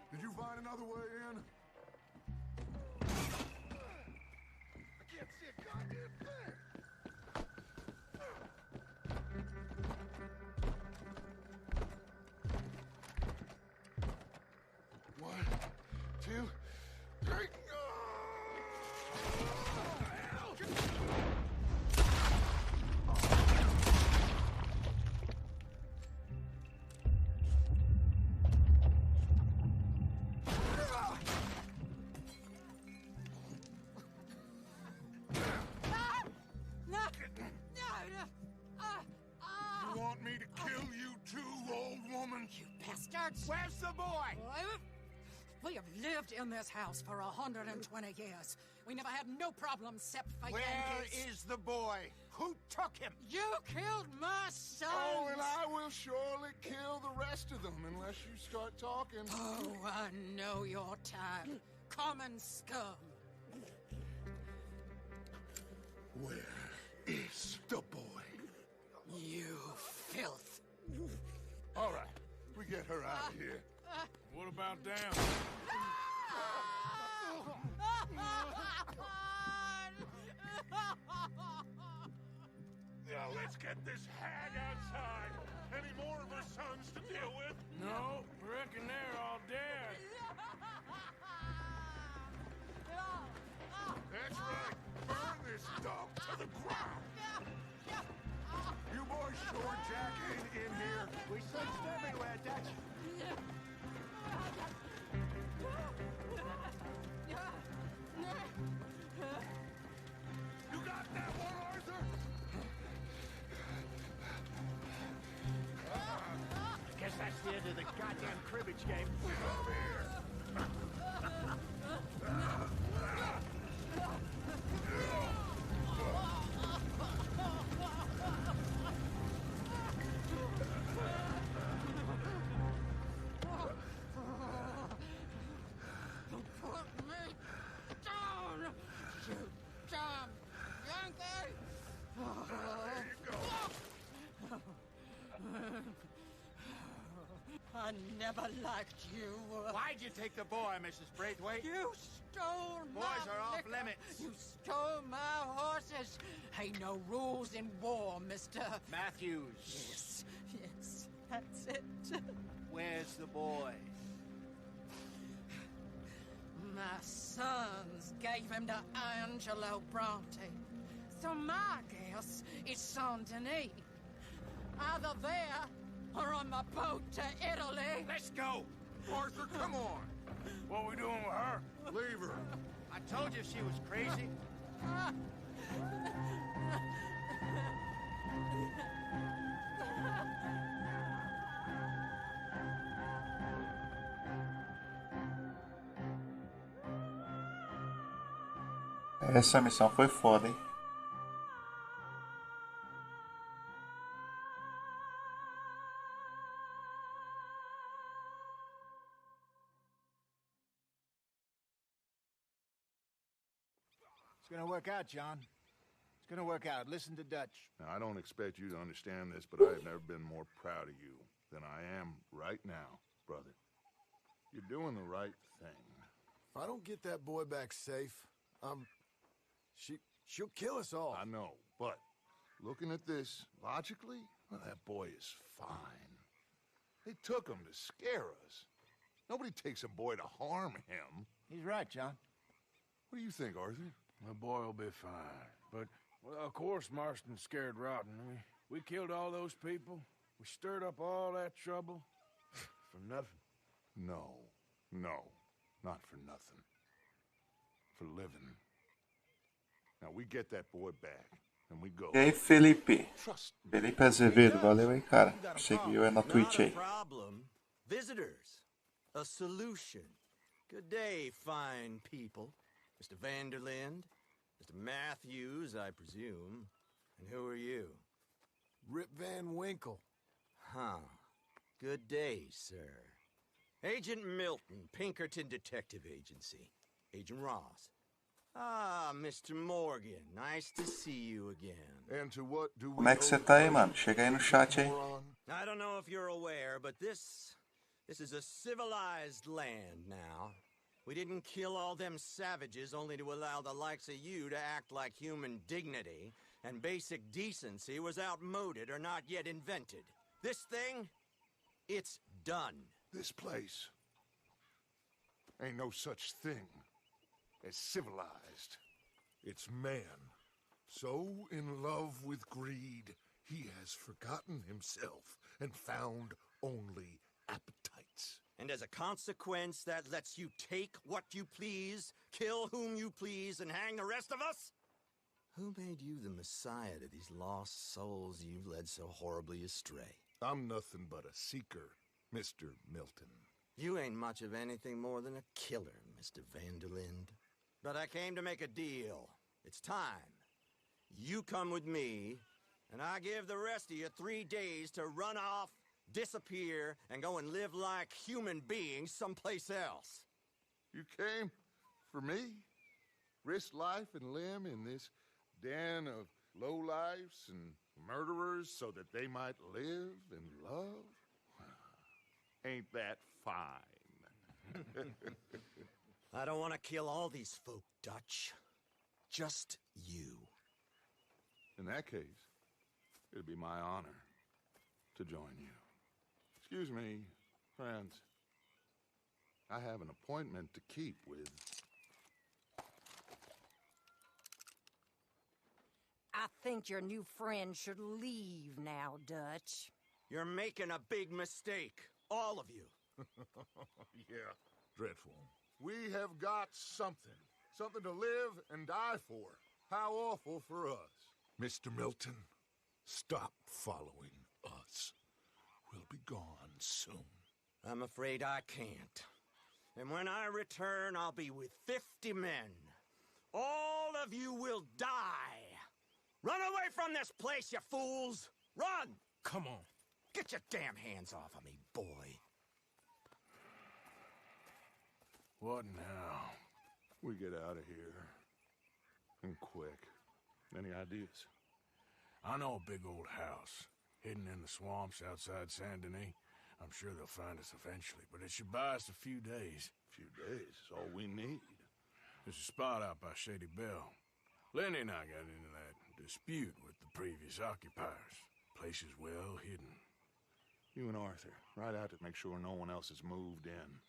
Did you find another way in? I can't see a goddamn thing! One, two, three. You want me to kill you too, old woman? You bastards! Where's the boy? We have lived in this house for 120 years. We never had no problems except for Where Yankees. is the boy? Who took him? You killed my son! Oh, and I will surely kill the rest of them unless you start talking. Oh, I know your type. Common scum. Where is the boy? You filth. All right, we get her out of here. What about down? Now let's get this hag outside. Any more of her sons to deal with? No, reckon they're all dead. That's right. Burn this dog to the ground. You boys sure Jack ain't in here? We searched everywhere, Dutch. You got that one, Arthur? Guess that's the end of the goddamn cribbage game. Come here. Put me down! You damn Yankee! There you go. I never liked you. Why'd you take the boy, Mrs. Braithwaite? You stole my Boys are off liquor. limits. You stole my horses. Ain't no rules in war, Mr. Matthews. Yes, yes, that's it. Where's the boy? My sons gave him to Angelo Bronte. So my guess is Saint Denis. Either there or on the boat to Italy. Let's go. Arthur, come on. What we doing with her? Leave her. I told you she was crazy. Essa missão foi foda, hein? It's gonna work out, John. It's gonna work out. Listen to Dutch. Now, I don't expect you to understand this, but I have never been more proud of you than I am right now, brother. You're doing the right thing. If I don't get that boy back safe, she'll kill us all. I know, but looking at this logically, well, that boy is fine. They took him to scare us. Nobody takes a boy to harm him. He's right, John. What do you think, Arthur? The boy will be fine. But, well, of course Marston's scared rotten. I mean, we killed all those people. We stirred up all that trouble. For nothing. No, not for nothing. For living. Now we get that boy back, and we go. E aí, Felipe? Felipe Azevedo, valeu aí, cara. Seguiu aí na Twitch aí. Problem. Visitors. A solution. Good day, fine people. Mr. Van der Linde, Mr. Matthews, I presume. And who are you? Rip Van Winkle. Huh. Good day, sir. Agent Milton, Pinkerton Detective Agency. Agent Ross. Ah, Mr. Morgan, nice to see you again. And to what do we Como é que você tá aí, mano? Chega aí no chat aí. I don't know if you're aware, but this is a civilized land now. We didn't kill all them savages only to allow the likes of you to act like human dignity, and basic decency was outmoded or not yet invented. This thing, it's done. This place ain't no such thing as civilized. It's man, so in love with greed, he has forgotten himself and found only appetites. And as a consequence, that lets you take what you please, kill whom you please, and hang the rest of us? Who made you the messiah to these lost souls you've led so horribly astray? I'm nothing but a seeker, Mr. Milton. You ain't much of anything more than a killer, Mr. Van der Linde. But I came to make a deal. It's time. You come with me, and I give the rest of you 3 days to run off, disappear, and go and live like human beings someplace else. You came for me? Risk life and limb in this den of lowlifes and murderers so that they might live and love? Ain't that fine? I don't want to kill all these folk, Dutch. Just you. In that case, it'd be my honor to join you. Excuse me, friends. I have an appointment to keep with... I think your new friend should leave now, Dutch. You're making a big mistake. All of you. Yeah, dreadful. We have got something. Something to live and die for. How awful for us. Mr. Milton, stop following us. We'll be gone soon. I'm afraid I can't. And when I return, I'll be with 50 men. All of you will die. Run away from this place, you fools! Run! Come on. Get your damn hands off of me, boy. What now? We get out of here. And quick. Any ideas? I know a big old house, hidden in the swamps outside Saint Denis. I'm sure they'll find us eventually, but it should buy us a few days. Few days is all we need. There's a spot out by Shady Bell. Lenny and I got into that dispute with the previous occupiers. Place is well hidden. You and Arthur, ride out to make sure no one else has moved in.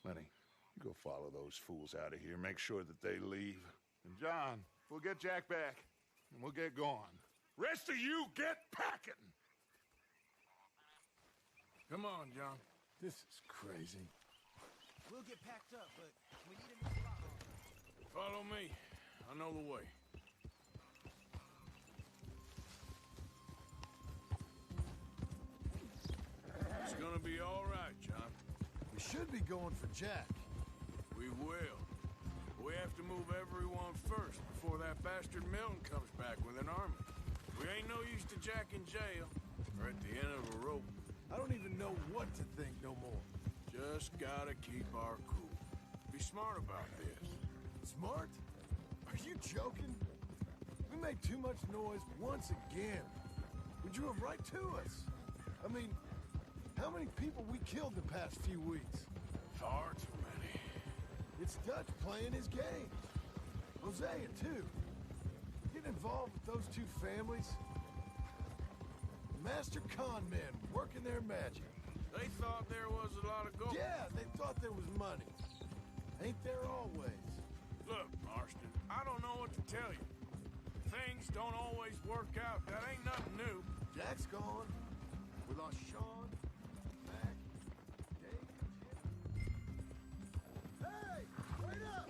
Lenny, you go follow those fools out of here. Make sure that they leave. And John, we'll get Jack back, and we'll get going. Rest of you, get packing! Come on, John. This is crazy. We'll get packed up, but we need a new spot. Follow me. I know the way. It's gonna be all right, John. We should be going for Jack. We will. We have to move everyone first before that bastard Milton comes back with an army. We ain't no use to Jack in jail or at the end of a rope. I don't even know what to think no more. Just gotta keep our cool. Be smart about this. Smart? Are you joking? We made too much noise once again. We drew him right to us. I mean, how many people we killed the past few weeks? Far too many. It's Dutch playing his game. Hosea, too. Getting involved with those two families. Master con men working their magic. They thought there was a lot of gold. Yeah, they thought there was money. Ain't there always? Look, Marston, I don't know what to tell you. Things don't always work out. That ain't nothing new. Jack's gone. We lost Sean, Mac, Dave, Jim. Hey! Wait up!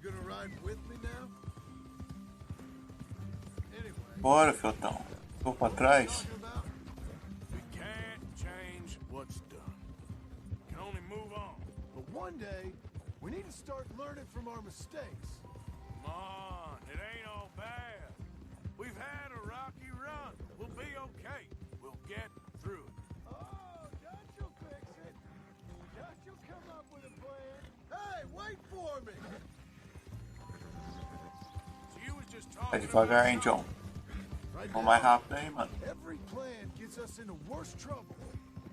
You gonna ride with me now? Anyway. Bora, Feltão. Vou pra trás. We can't change what's done. Can only move on. But one day, we need to start learning from our mistakes. Come on, it ain't all bad. We've had a rocky run. We'll be okay. We'll get through it. Oh, Dutch will fix it. Dutch will come up with a plan. Hey, wait for me! So you was just Vai talking devagar, hein, John? Vamos mais rápido aí, mano. Every plan gets us into worse trouble.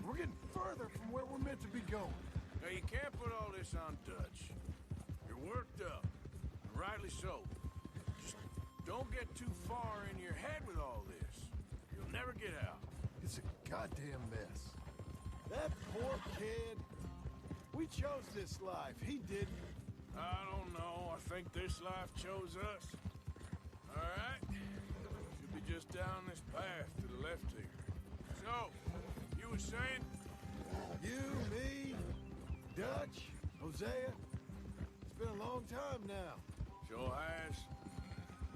We're getting further from where we're meant to be going. Now, you can't put all this on Dutch. You're worked up, and rightly so. Just don't get too far in your head with all this. You'll never get out. It's a goddamn mess. That poor kid. We chose this life. He didn't. I don't know. I think this life chose us. All right? Should be just down this path to the left here. So, you were saying? You, me, Dutch, Hosea. It's been a long time now. Sure has.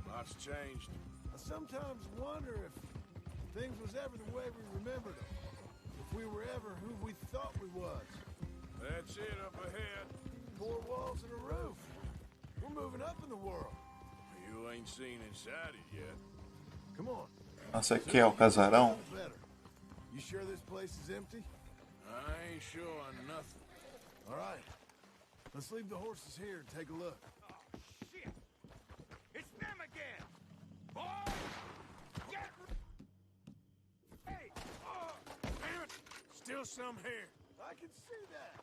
Lots changed. I sometimes wonder if things was ever the way we remembered them. If we were ever who we thought we was. That's it up ahead. 4 walls and a roof. We're moving up in the world. You ain't seen inside it yet. Come on. Nossa, aqui é o casarão. You sure this place is empty? I ain't sure on nothing. All right. Let's leave the horses here and take a look. Oh, shit! It's them again! Boys! Get... Hey! Oh! Damn it! Still some here. I can see that.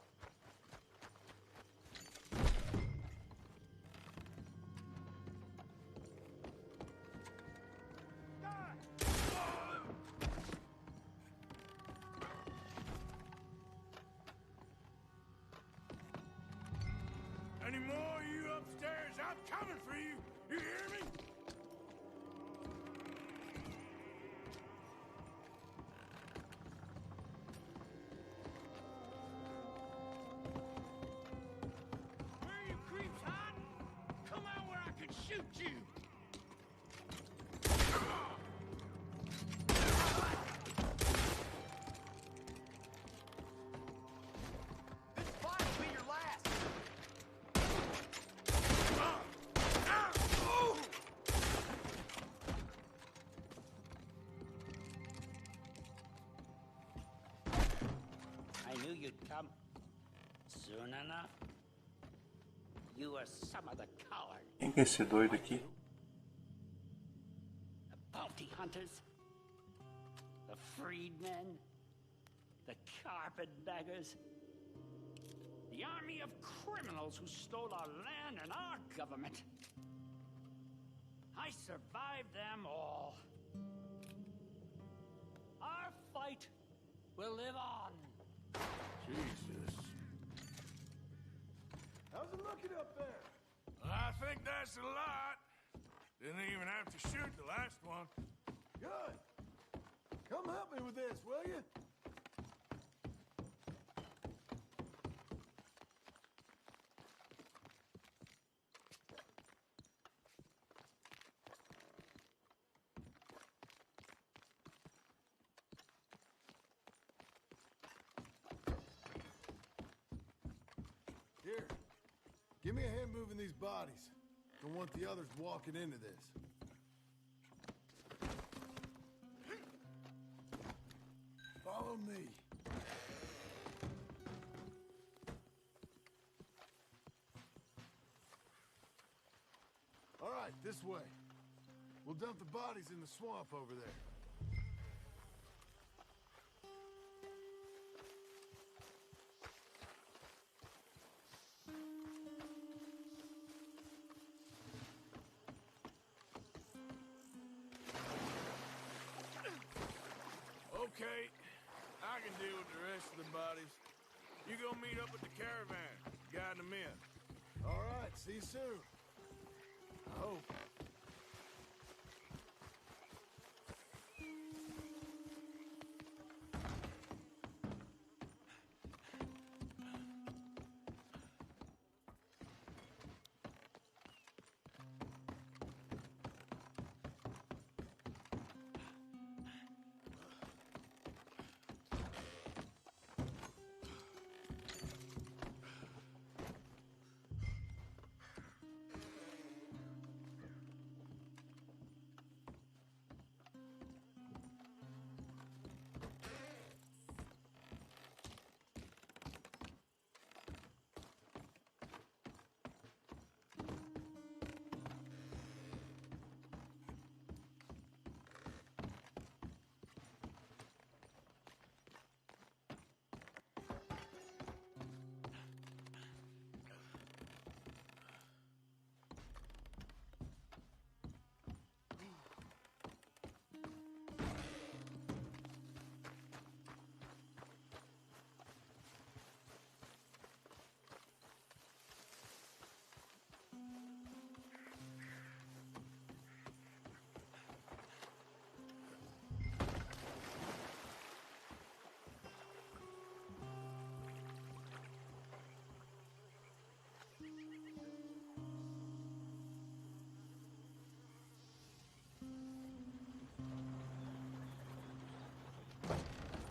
come soon enough. You are some of the cowards. Quem que é esse doido aqui? The bounty hunters, the freedmen, the carpetbaggers, the army of criminals who stole our land and our government. I survived them all. Our fight will live on. Jesus. How's it looking up there? I think that's a lot. Didn't even have to shoot the last one. Good. Come help me with this, will you? Here, give me a hand moving these bodies. Don't want the others walking into this. Follow me. All right, this way. We'll dump the bodies in the swamp over there. Okay, I can deal with the rest of the bodies. You go meet up with the caravan, guide them in. All right, see you soon. I hope.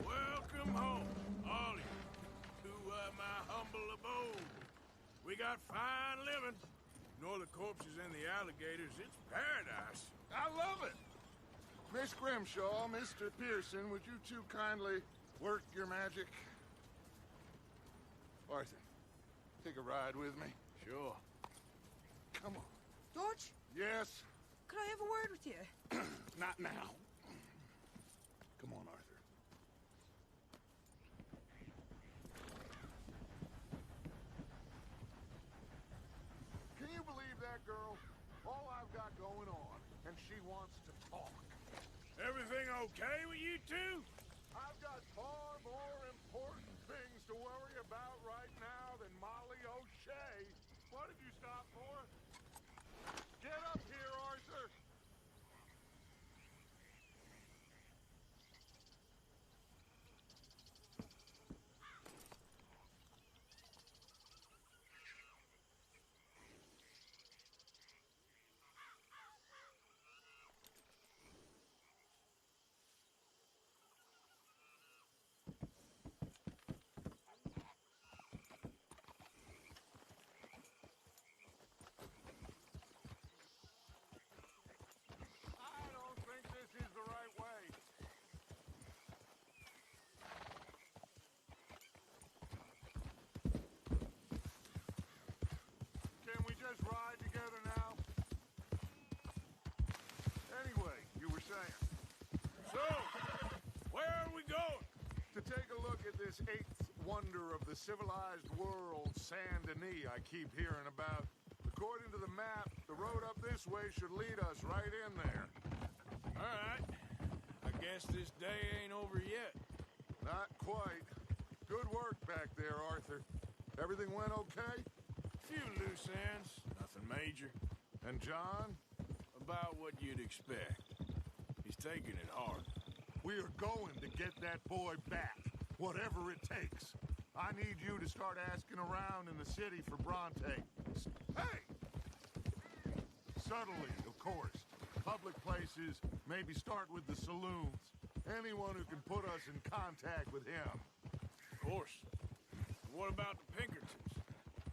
Welcome home, all of you, to my humble abode. We got fine living. Ignore the corpses and the alligators. It's paradise. I love it. Miss Grimshaw, Mr. Pearson, would you two kindly work your magic? Arthur, take a ride with me. Sure. Come on. Dutch, Yes? could I have a word with you? Not now. Come on, Arthur. Can you believe that girl? All I've got going on, and she wants to talk. Everything okay with you two? I've got far more important things to worry about right now than Molly O'Shea. What did you stop for? Get up here, Arthur! To take a look at this eighth wonder of the civilized world, Saint Denis, I keep hearing about. According to the map, the road up this way should lead us right in there. All right. I guess this day ain't over yet. Not quite. Good work back there, Arthur. Everything went okay? Few loose ends, nothing major. And John? About what you'd expect. He's taking it hard. We are going to get that boy back, whatever it takes. I need you to start asking around in the city for Bronte. Hey! Subtly, of course. Public places, maybe start with the saloons. Anyone who can put us in contact with him. Of course. What about the Pinkertons?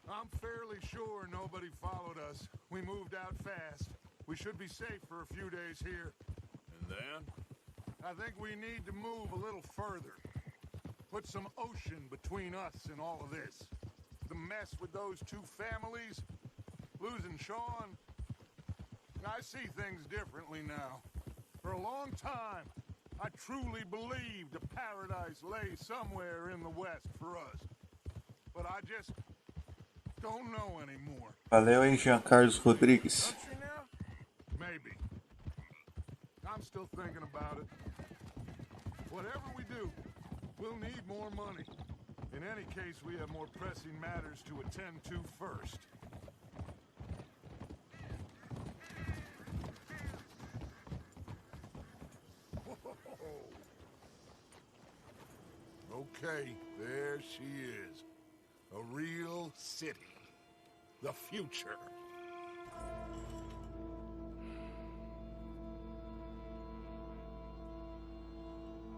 I'm fairly sure nobody followed us. We moved out fast. We should be safe for a few days here. And then? I think we need to move a little further. Put some ocean between us and all of this. The mess with those two families, losing Sean. I see things differently now. For a long time, I truly believed a paradise lay somewhere in the west for us. But I just don't know anymore. Valeu aí, Jean Carlos Rodrigues. Maybe. I'm still thinking about it. Whatever we do, we'll need more money. In any case, we have more pressing matters to attend to first. Okay, there she is. A real city. The future.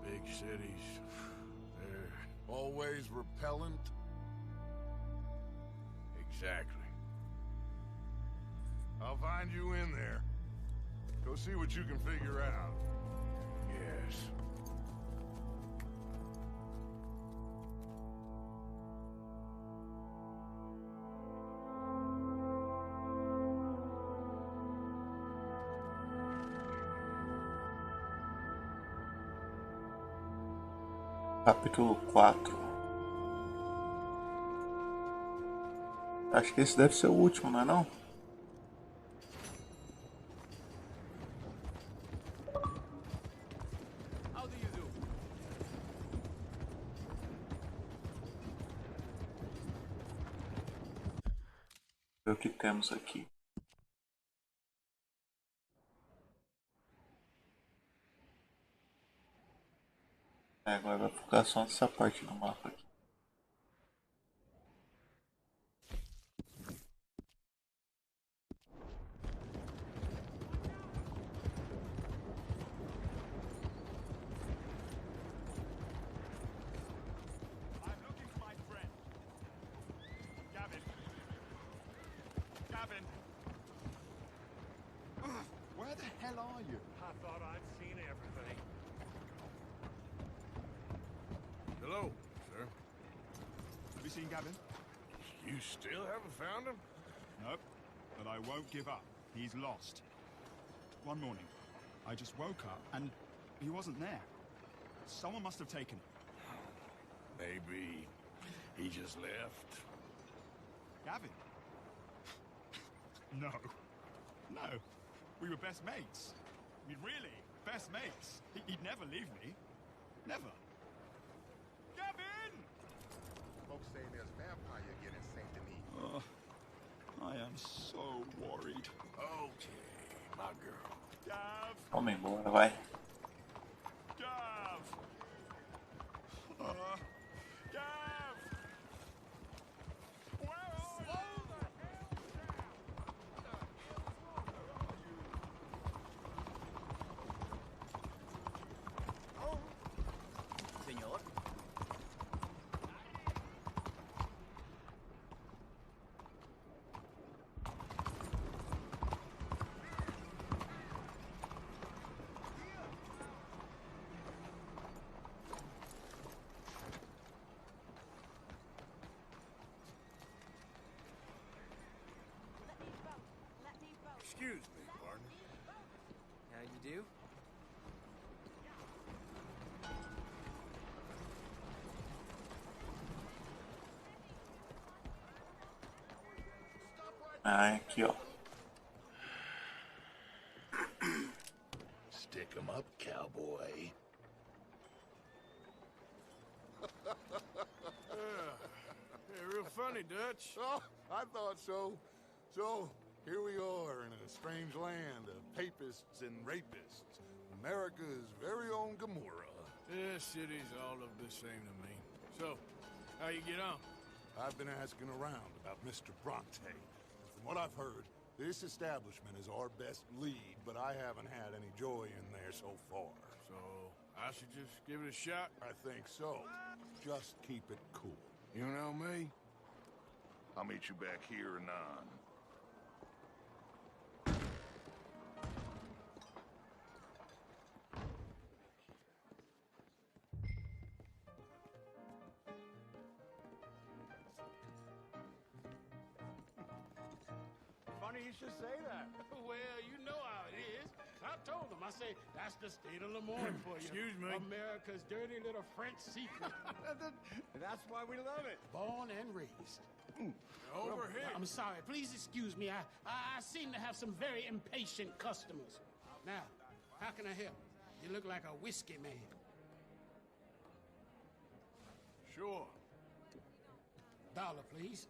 Big cities. They're always repellent. Exactly. I'll find you in there. Go see what you can figure out. Yes. Capítulo 4. Acho que esse deve ser o último, não é não? Ver o que temos aqui. Agora vai focar só nessa parte do mapa aqui. Where the hell are you? I thought I'd seen everything. Hello, sir. Have you seen Gavin? You still haven't found him? Nope, but I won't give up. He's lost. One morning, I just woke up and he wasn't there. Someone must have taken him. Maybe he just left. Gavin? No. No. We were best mates. I mean, really, best mates. He'd never leave me. Never. Gavin! Folks saying there's vampire again in Saint Denis. Oh, I am so worried. Okay, my girl. Gav! Vamos embora, vai. Gav! Gav! Señor. Ah, aqui, ó. Stick 'em up, cowboy. Yeah, real funny, Dutch. Oh, I thought so. So, here we are in a strange land of papists and rapists. America's very own Gomorrah. Yeah, cities all look the same to me. So, how you get on? I've been asking around about Mr. Bronte. From what I've heard, this establishment is our best lead, but I haven't had any joy in there so far. So, I should just give it a shot? I think so. Just keep it cool. You know me? I'll meet you back here anon. Funny you should say that. Well, you know how it is. I told them. I say, that's the state of Lemoyne for you. Excuse me. America's dirty little French secret. That's why we love it. Born and raised. Over here. I'm sorry. Please excuse me. I seem to have some very impatient customers. Now, how can I help? You look like a whiskey man. Sure. $1, please.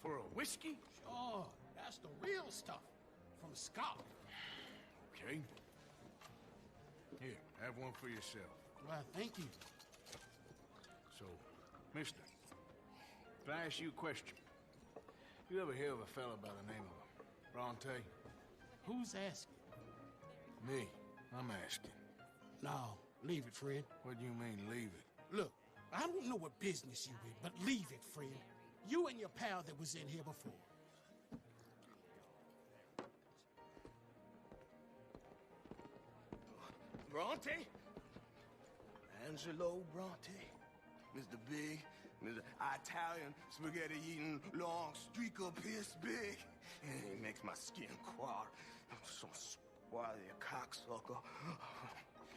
For a whiskey? Sure. That's the real stuff. From Scotland. Okay. Here, have one for yourself. Well, thank you. So, mister, can I ask you a question? You ever hear of a fella by the name of Bronte? Who's asking? Me. I'm asking. No, leave it, friend. What do you mean, leave it? Look, I don't know what business you in, but leave it, friend. You and your pal that was in here before. Bronte? Angelo Bronte. Mr. Big, Mr. Italian, spaghetti-eating, long streaker piss big. And it makes my skin crawl. I'm so spoily a cocksucker.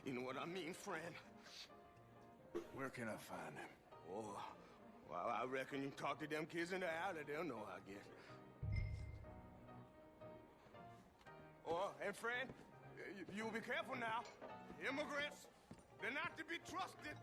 You know what I mean, friend? Where can I find him? Oh, well, I reckon you talk to them kids in the alley, they'll know, I guess. Oh, and friend, you'll be careful now. Immigrants, they're not to be trusted.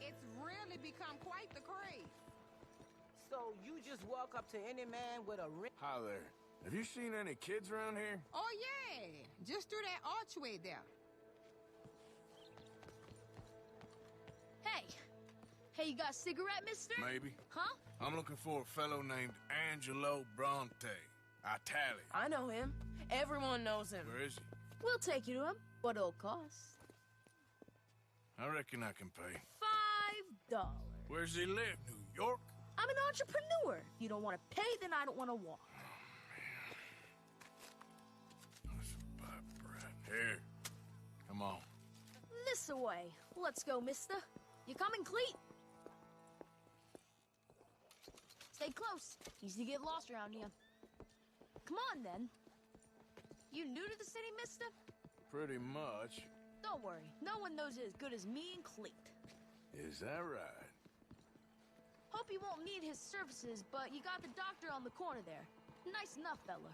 It's really become quite the craze. So you just walk up to any man with a ring? Hi there. Have you seen any kids around here? Oh, yeah. Just through that archway there. Hey. Hey, you got a cigarette, mister? Maybe. Huh? I'm looking for a fellow named Angelo Bronte. Italian. I know him. Everyone knows him. Where is he? We'll take you to him. What it'll cost? I reckon I can pay. $5. Where's he live? New York? I'm an entrepreneur. You don't want to pay, then I don't want to walk. Here. Come on. This away. Let's go, mister. You coming, Cleet? Stay close. Easy to get lost around here. Come on, then. You new to the city, mister? Pretty much. Don't worry. No one knows it as good as me and Cleet. Is that right? Hope you won't need his services, but you got the doctor on the corner there. Nice enough, fella.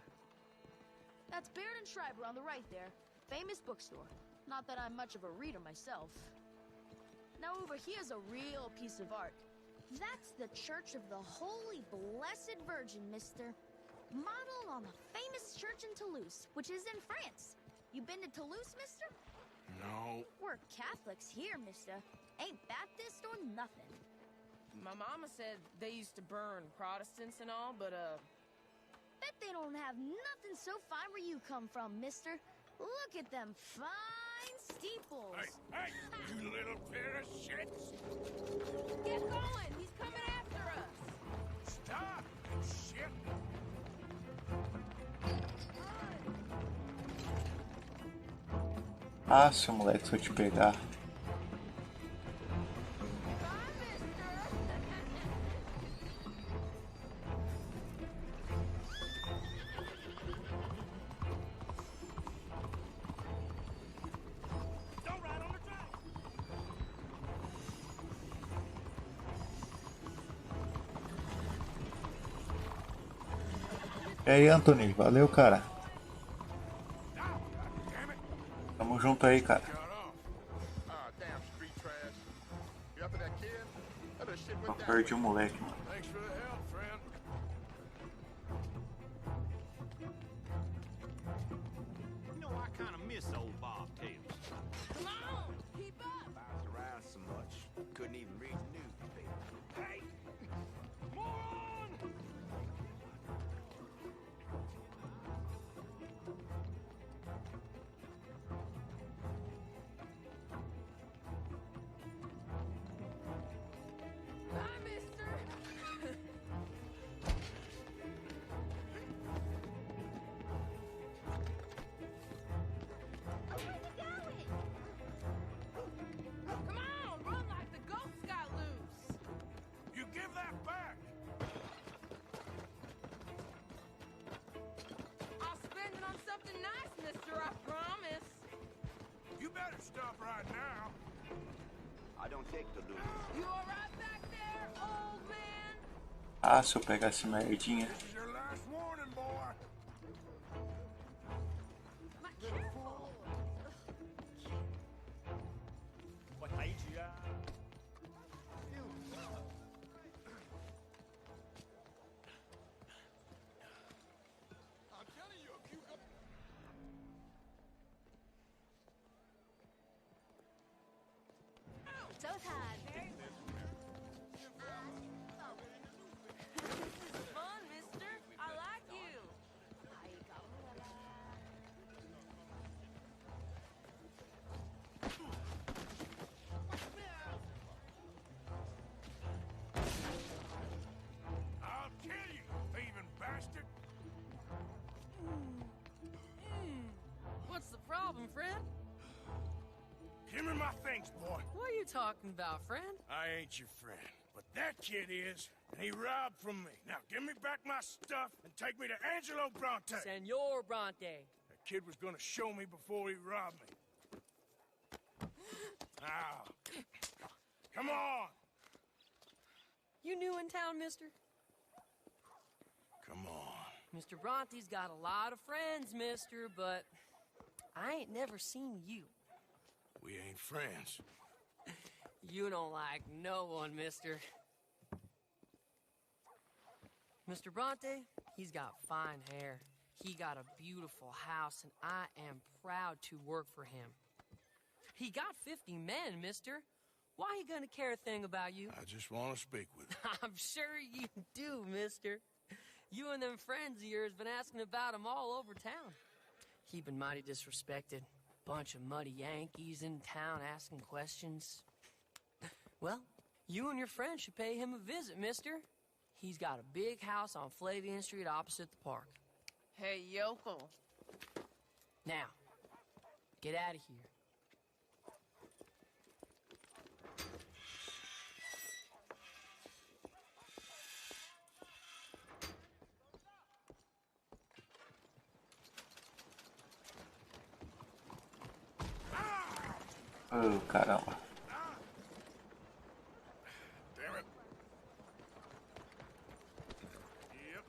That's Baird and Schreiber on the right there. Famous bookstore. Not that I'm much of a reader myself. Now over here's a real piece of art. That's the Church of the Holy Blessed Virgin, mister. Modeled on the famous church in Toulouse, which is in France. You been to Toulouse, mister? No. We're Catholics here, mister. Ain't Baptist or nothing. My mama said they used to burn Protestants and all, but, Bet they don't have nothing so fine where you come from, mister. Look at them fine steeples. Hey, you little pair of shits! get going! He's coming after us! Stop! Shit! Ah, seu moleque, se eu te pegar. E aí, Anthony, valeu, cara. Tamo junto aí, cara. Eu perdi o moleque, mano. You know, I kind of miss old bobtails. Come on, keep up. Bounced around so much, couldn't even read the newspaper. Hey! Moron! Bye, mister. Come on, run like the ghosts got loose. You give that back! I'll spend it on something nice, mister, I promise. You better stop right now. I don't take the loot. You all right back there, old man? Ah, se eu pegar essa merdinha. This is your last warning, boy. Careful. So tired, very This is fun, mister. I like you. I'll kill you, thieving bastard! What's the problem, friend? Give me my things, boy. What are you talking about, friend? I ain't your friend, but that kid is, and he robbed from me. Now give me back my stuff and take me to Angelo Bronte. Senor Bronte. That kid was gonna show me before he robbed me. Now, come on! You new in town, mister? Come on. Mr. Bronte's got a lot of friends, mister, but I ain't never seen you. We ain't friends. You don't like no one, mister. Mr. Bronte, he's got fine hair. He got a beautiful house, and I am proud to work for him. He got 50 men, mister. Why he gonna care a thing about you? I just want to speak with him. I'm sure you do, mister. You and them friends of yours been asking about him all over town. He been mighty disrespected. Bunch of muddy Yankees in town asking questions. Well, you and your friend should pay him a visit, mister. He's got a big house on Flavian Street opposite the park. Hey, yokel. Now, get out of here. Oh, caramba. Damn it. Yep.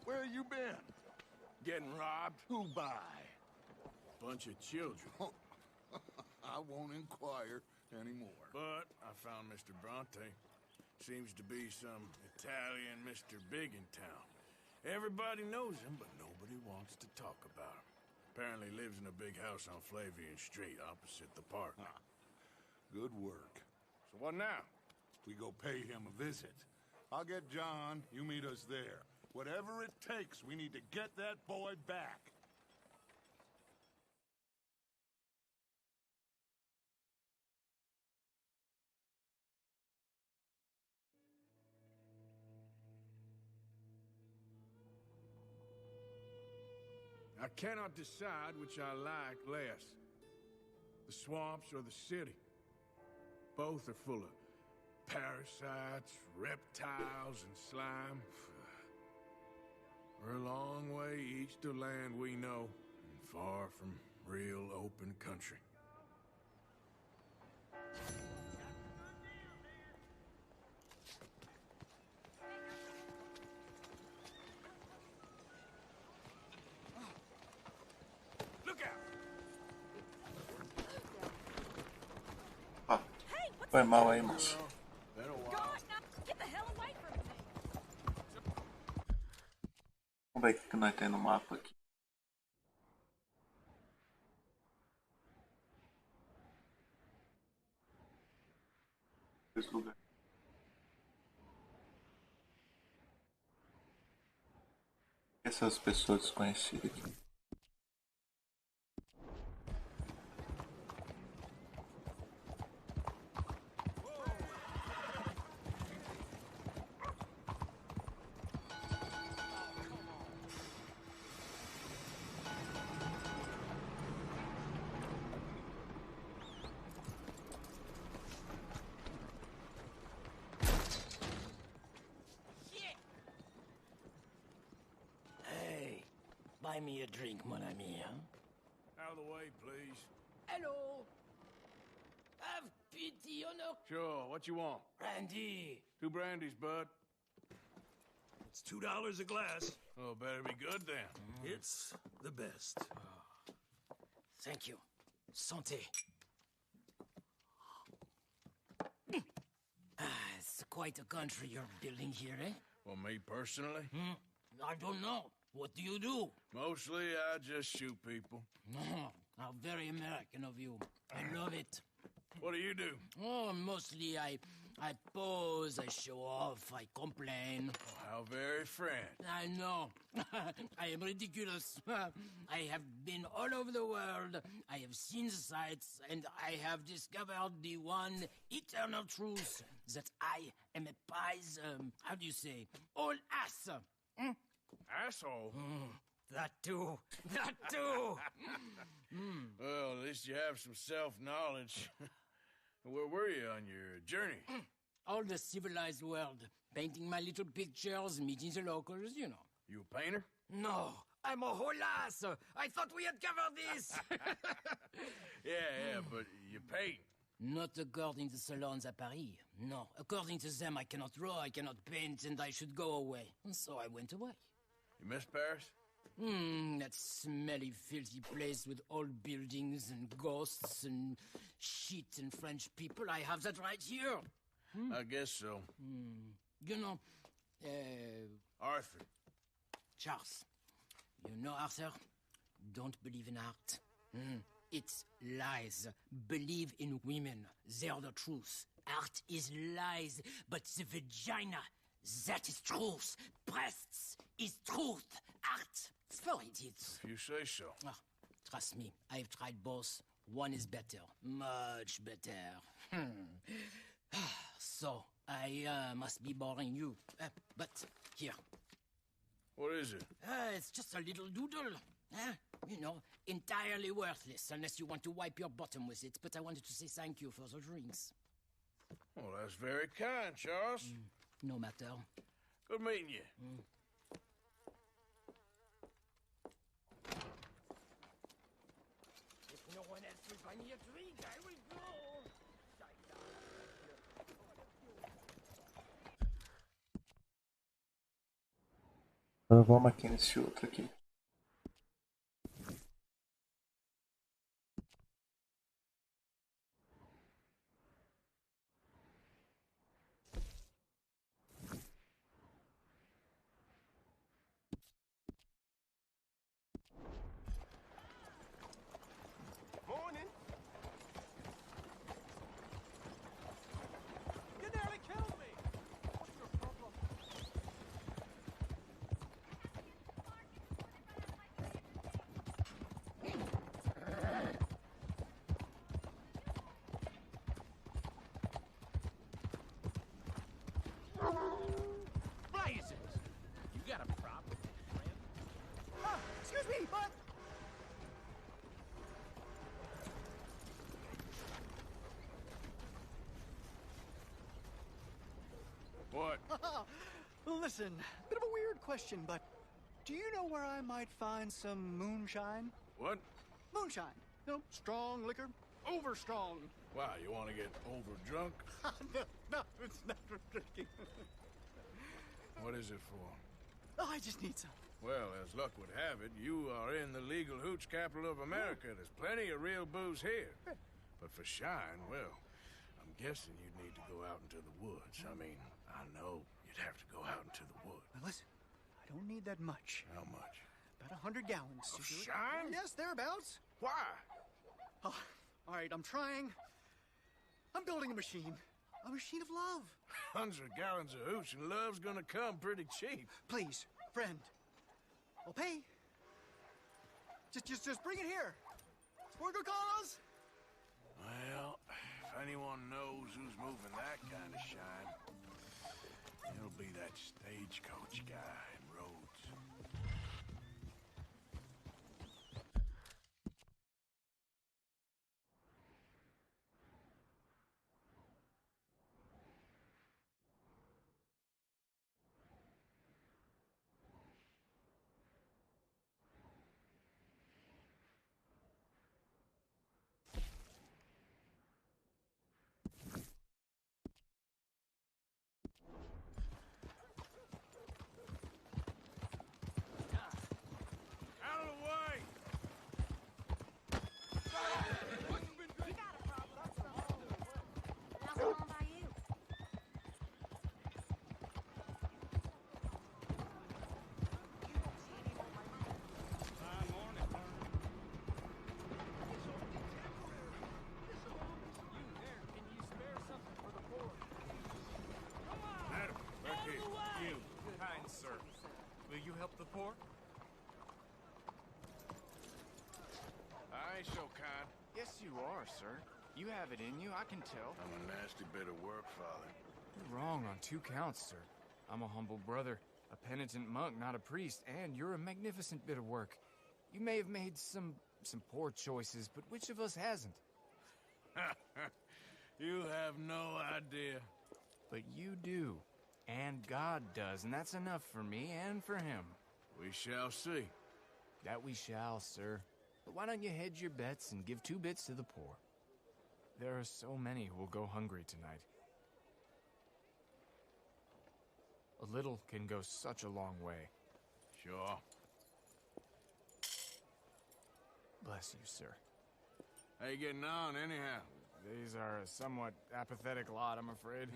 Where you been? getting robbed? Who by? Bunch of children. I won't inquire anymore. But I found Mr. Bronte. Seems to be some Italian Mr. Big in town. Everybody knows him, but nobody wants to talk about him. Apparently lives in a big house on Flavian Street, opposite the park. Good work. So what now? We go pay him a visit. I'll get John, you meet us there. Whatever it takes, we need to get that boy back. I cannot decide which I like less. The swamps or the city. Both are full of parasites, reptiles, and slime. We're a long way east of land we know, and far from real open country. Foi mal aí, moço. Vamos ver o que nós temos no mapa aqui. Esse lugar. Essas pessoas desconhecidas aqui. Buy me a drink, mon ami, huh? Out of the way, please. Hello. Have pity on a... Sure, what you want? Brandy. 2 brandies, bud. It's $2 a glass. Oh, better be good then. It's the best. Thank you. Santé. It's quite a country you're building here, eh? Well, me personally? I don't know. What do you do? Mostly, I just shoot people. How very American of you. I love it. What do you do? Oh, mostly I pose, I show off, I complain. Oh, how very French. I know. I am ridiculous. I have been all over the world. I have seen the sights, and I have discovered the one eternal truth that I am a pies, how do you say, all ass. Asshole? That too. That too. Well, at least you have some self-knowledge. Where were you on your journey? All the civilized world. Painting my little pictures, meeting the locals, you know. You a painter? No, I'm a whole ass. I thought we had covered this. Yeah, but you paint. Not according to salons at Paris. No, according to them, I cannot draw, I cannot paint, and I should go away. And so I went away. You miss Paris? That smelly, filthy place with old buildings and ghosts and shit and French people. I have that right here. I guess so. You know, Arthur. Charles. You know, Arthur? Don't believe in art. It's lies. Believe in women. They're the truth. Art is lies, but the vagina, that is truth. Breasts is truth. Art, for idiots. If you say so. Trust me, I've tried both. One is better. Much better. So, I must be boring you. But, here. What is it? It's just a little doodle. You know, entirely worthless, unless you want to wipe your bottom with it. But I wanted to say thank you for the drinks. Well, that's very kind, Charles. No matter. Good meeting you. If no one else will buy me a drink, I will go. Vamos aqui nesse outro aqui. me, but... What? Listen, bit of a weird question, but do you know where I might find some moonshine? What? Moonshine. You know, strong liquor. Over strong. Why, you want to get over drunk? No, it's not for drinking. What is it for? Oh, I just need some. Well, as luck would have it, you are in the legal hooch capital of America. There's plenty of real booze here. But for shine, well, I'm guessing you'd need to go out into the woods. I mean, I know you'd have to go out into the woods. Now listen, I don't need that much. How much? About 100 gallons. Of shine? Yes, thereabouts. Why? Oh, all right, I'm trying. I'm building a machine. A machine of love. 100 gallons of hooch and love's gonna come pretty cheap. Please, friend. I'll pay. Just bring it here. It's for a good cause. Well, if anyone knows who's moving that kind of shine, it'll be that stagecoach guy in Rhodes. Sir, will you help the poor? I ain't so kind. Yes, you are, sir. You have it in you, I can tell. I'm a nasty bit of work, Father. You're wrong on 2 counts, sir. I'm a humble brother, a penitent monk, not a priest, and you're a magnificent bit of work. You may have made some poor choices, but which of us hasn't? You have no idea. But you do. And God does, and that's enough for me and for him. We shall see. That we shall, sir. But why don't you hedge your bets and give 2 bits to the poor? There are so many who will go hungry tonight. A little can go such a long way. Sure. Bless you, sir. How you getting on, anyhow? These are a somewhat apathetic lot, I'm afraid.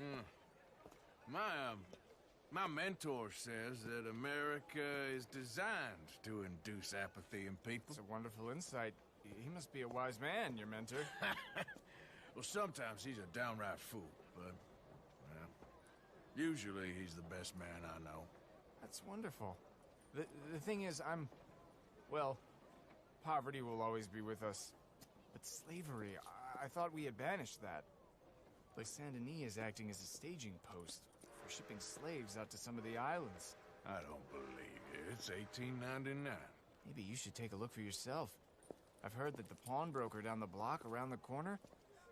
My mentor says that America is designed to induce apathy in people. It's a wonderful insight. He must be a wise man, your mentor. Well, sometimes he's a downright fool, but, well, usually he's the best man I know. That's wonderful. The thing is, well, poverty will always be with us. But slavery, I thought we had banished that. But Saint Denis is acting as a staging post for shipping slaves out to some of the islands. I don't believe you. It's 1899. Maybe you should take a look for yourself. I've heard that the pawnbroker down the block around the corner,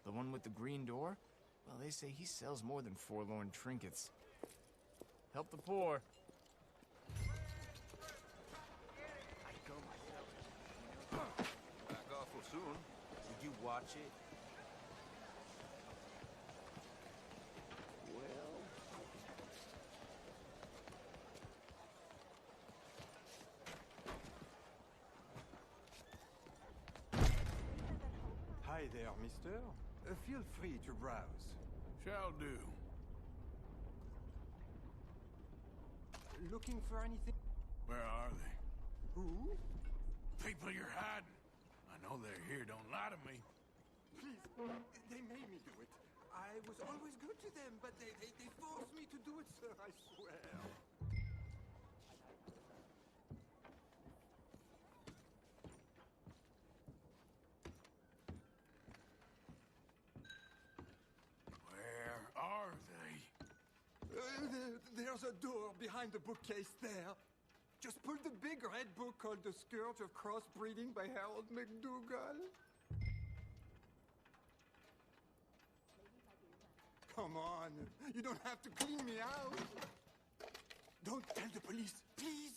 the one with the green door, well, they say he sells more than forlorn trinkets. Help the poor. Back awful soon. Did you watch it? Hi there, mister. Feel free to browse. Shall do. Looking for anything? Where are they? Who? People you're hiding. I know they're here, don't lie to me. Please, they made me do it. I was always good to them, but they forced me to do it, sir, I swear. Where are they? There's a door behind the bookcase there. Just pull the big red book called The Scourge of Crossbreeding by Harold McDougall. Come on, you don't have to clean me out. Don't tell the police, please.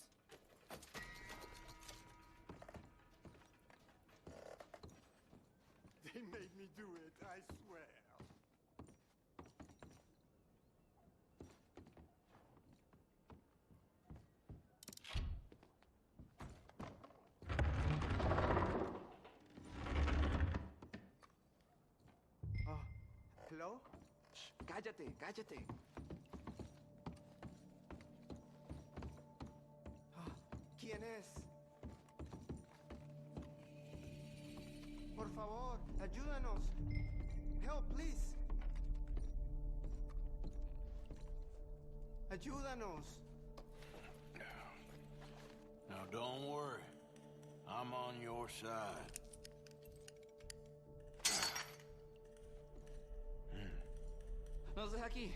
They made me do it, I swear. Hello? Shh, cállate, cállate. ¿Quién es? Por favor, ayúdanos. Help, please. Ayúdanos. Now don't worry. I'm on your side. Nos deja aquí.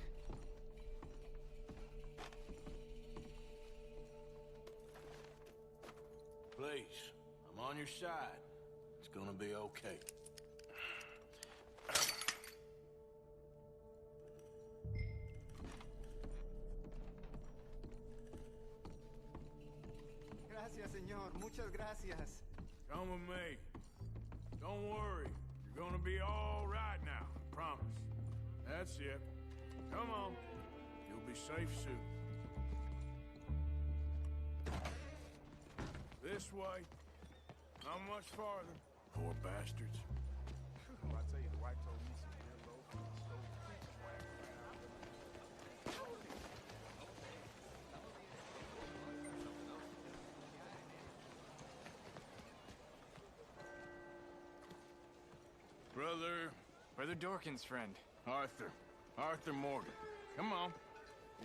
Please, I'm on your side. It's gonna be okay. Gracias, señor. Muchas gracias. Come with me. Don't worry. You're gonna be all right now. I promise. That's it. Come on. You'll be safe soon. This way. Not much farther. Poor bastards. I tell you, the wife told me some real low so swag around. Brother Dorkin's friend. Arthur Morgan. Come on.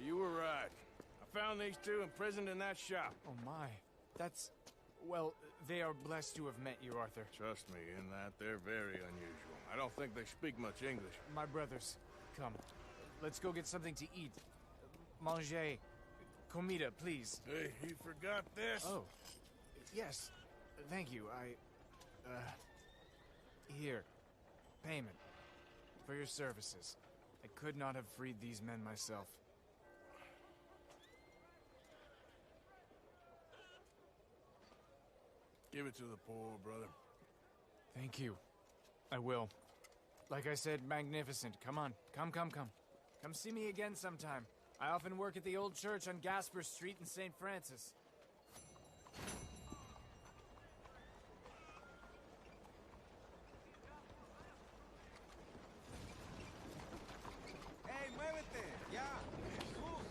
You were right. I found these two imprisoned in that shop. Oh my. That's... Well, they are blessed to have met you, Arthur. Trust me, in that they're very unusual. I don't think they speak much English. My brothers, come. Let's go get something to eat. Manger. Comida, please. Hey, you forgot this? Oh. Yes. Thank you. Here. Payment. For your services. I could not have freed these men myself. Give it to the poor, brother. Thank you. I will. Like I said, magnificent. Come on. Come. Come see me again sometime. I often work at the old church on Gasper Street in St. Francis. Hey, muévete. Ya. Jesús.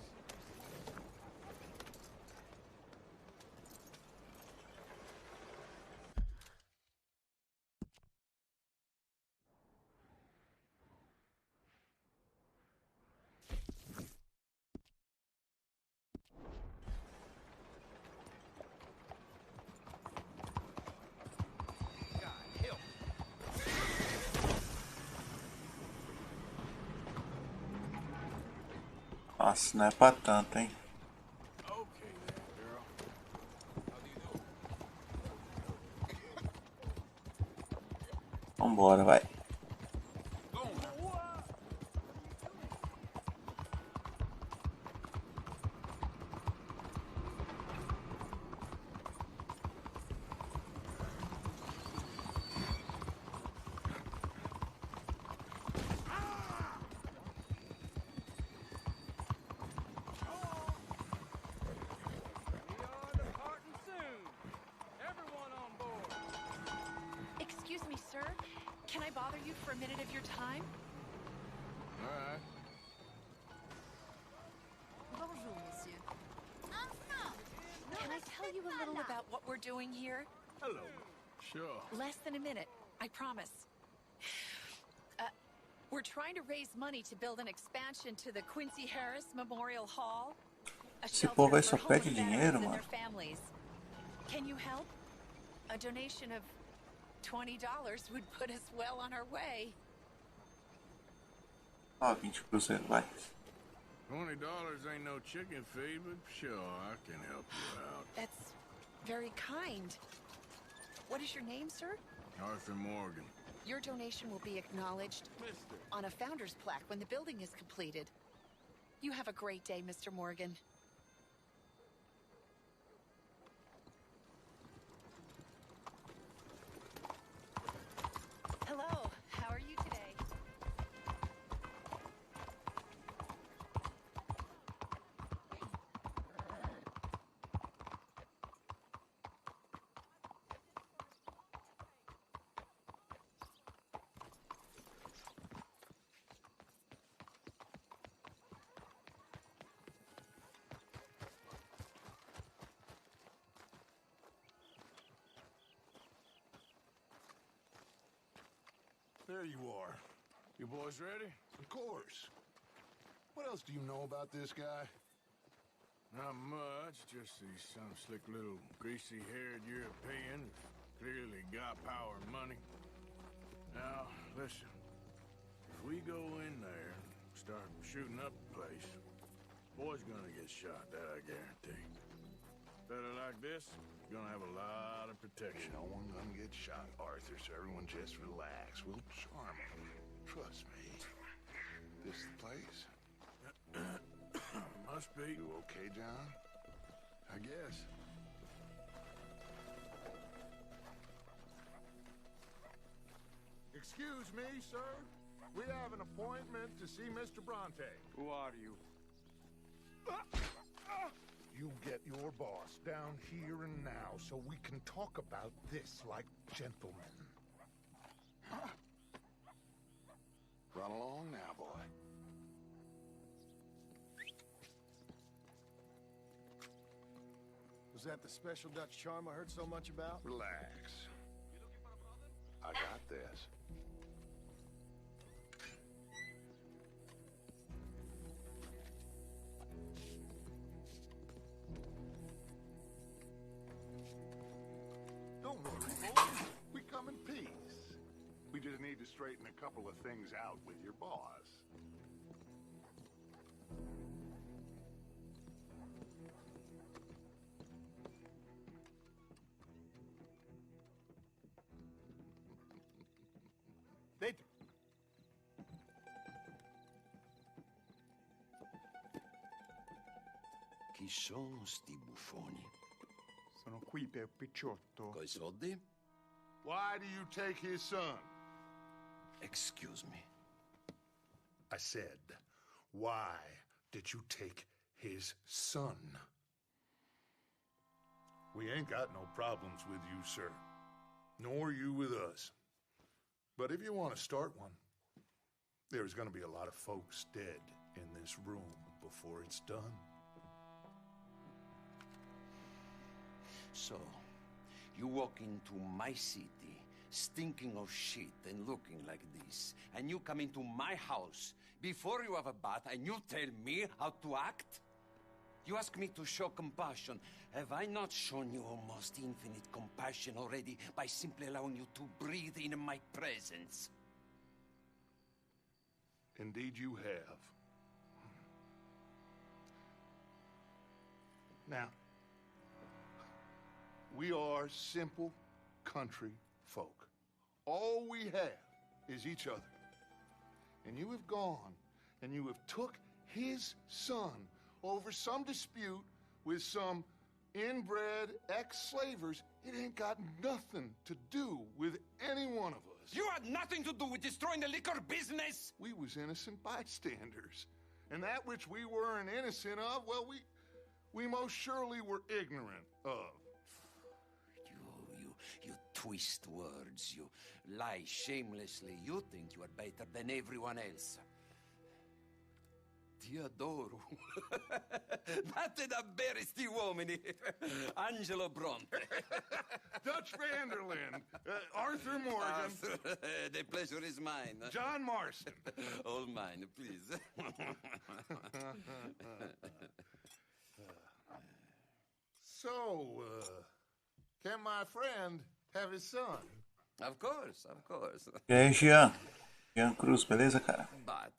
Nossa, não é pra tanto, hein? Vambora, vai. Excuse me, sir. Can I bother you for a minute of your time? All right. Bonjour, monsieur. Can I tell you a little about what we're doing here? Hello. Sure. Less than a minute, I promise. We're trying to raise money to build an expansion to the Quincy Harris Memorial Hall. A Esse povo aí shelter só for pede homeless dinheiro, veterans and mano. their families. Can you help? A donation of $20 would put us well on our way. Ó, 20 cruzeiros, vai. $20 ain't no chicken feed, but sure, I can help you out. That's very kind. What is your name, sir? Arthur Morgan. Your donation will be acknowledged on a founder's plaque when the building is completed. You have a great day, Mr. Morgan. Hello, how are you today? There you are. You boys ready? Of course. What else do you know about this guy? Not much, just he's some slick little greasy-haired European who's clearly got power and money. Now, listen. If we go in there and start shooting up the place, boy's gonna get shot, that I guarantee. Better like this, gonna have a lot of protection. No one gonna get shot, Arthur, so everyone just relax. We'll charm him. Trust me. This the place? Must be. You okay, John? I guess. Excuse me, sir. We have an appointment to see Mr. Bronte. Who are you? You get your boss down here and now so we can talk about this like gentlemen. Run along now, boy. Was that the special Dutch charm I heard so much about? Relax. I got this. Don't worry, boys. We come in peace. We just need to straighten a couple of things out with your boss. Dentre. Chi sono sti buffoni? Sono qui per Picciotto. Coi soldi? Why do you take his son? Excuse me. I said, why did you take his son? We ain't got no problems with you, sir. Nor you with us. But if you want to start one, there's going to be a lot of folks dead in this room before it's done. So, you walk into my city, stinking of shit and looking like this, and you come into my house before you have a bath and you tell me how to act? You ask me to show compassion. Have I not shown you almost infinite compassion already by simply allowing you to breathe in my presence? Indeed you have. Now, we are simple country folk. All we have is each other. And you have gone and you have took his son over some dispute with some inbred ex-slavers. It ain't got nothing to do with any one of us. You had nothing to do with destroying the liquor business! We was innocent bystanders. And that which we weren't innocent of, well, we most surely were ignorant of. You twist words, you lie shamelessly. You think you are better than everyone else. Ti adoro. Date da bere sti uomini. Angelo Bronte. Dutch Van der Linde. Arthur Morgan. Arthur, the pleasure is mine. John Marston. All mine, please. So, can my friend have his son? Of course, of course. E aí, Jean? Jean Cruz, beleza, cara? But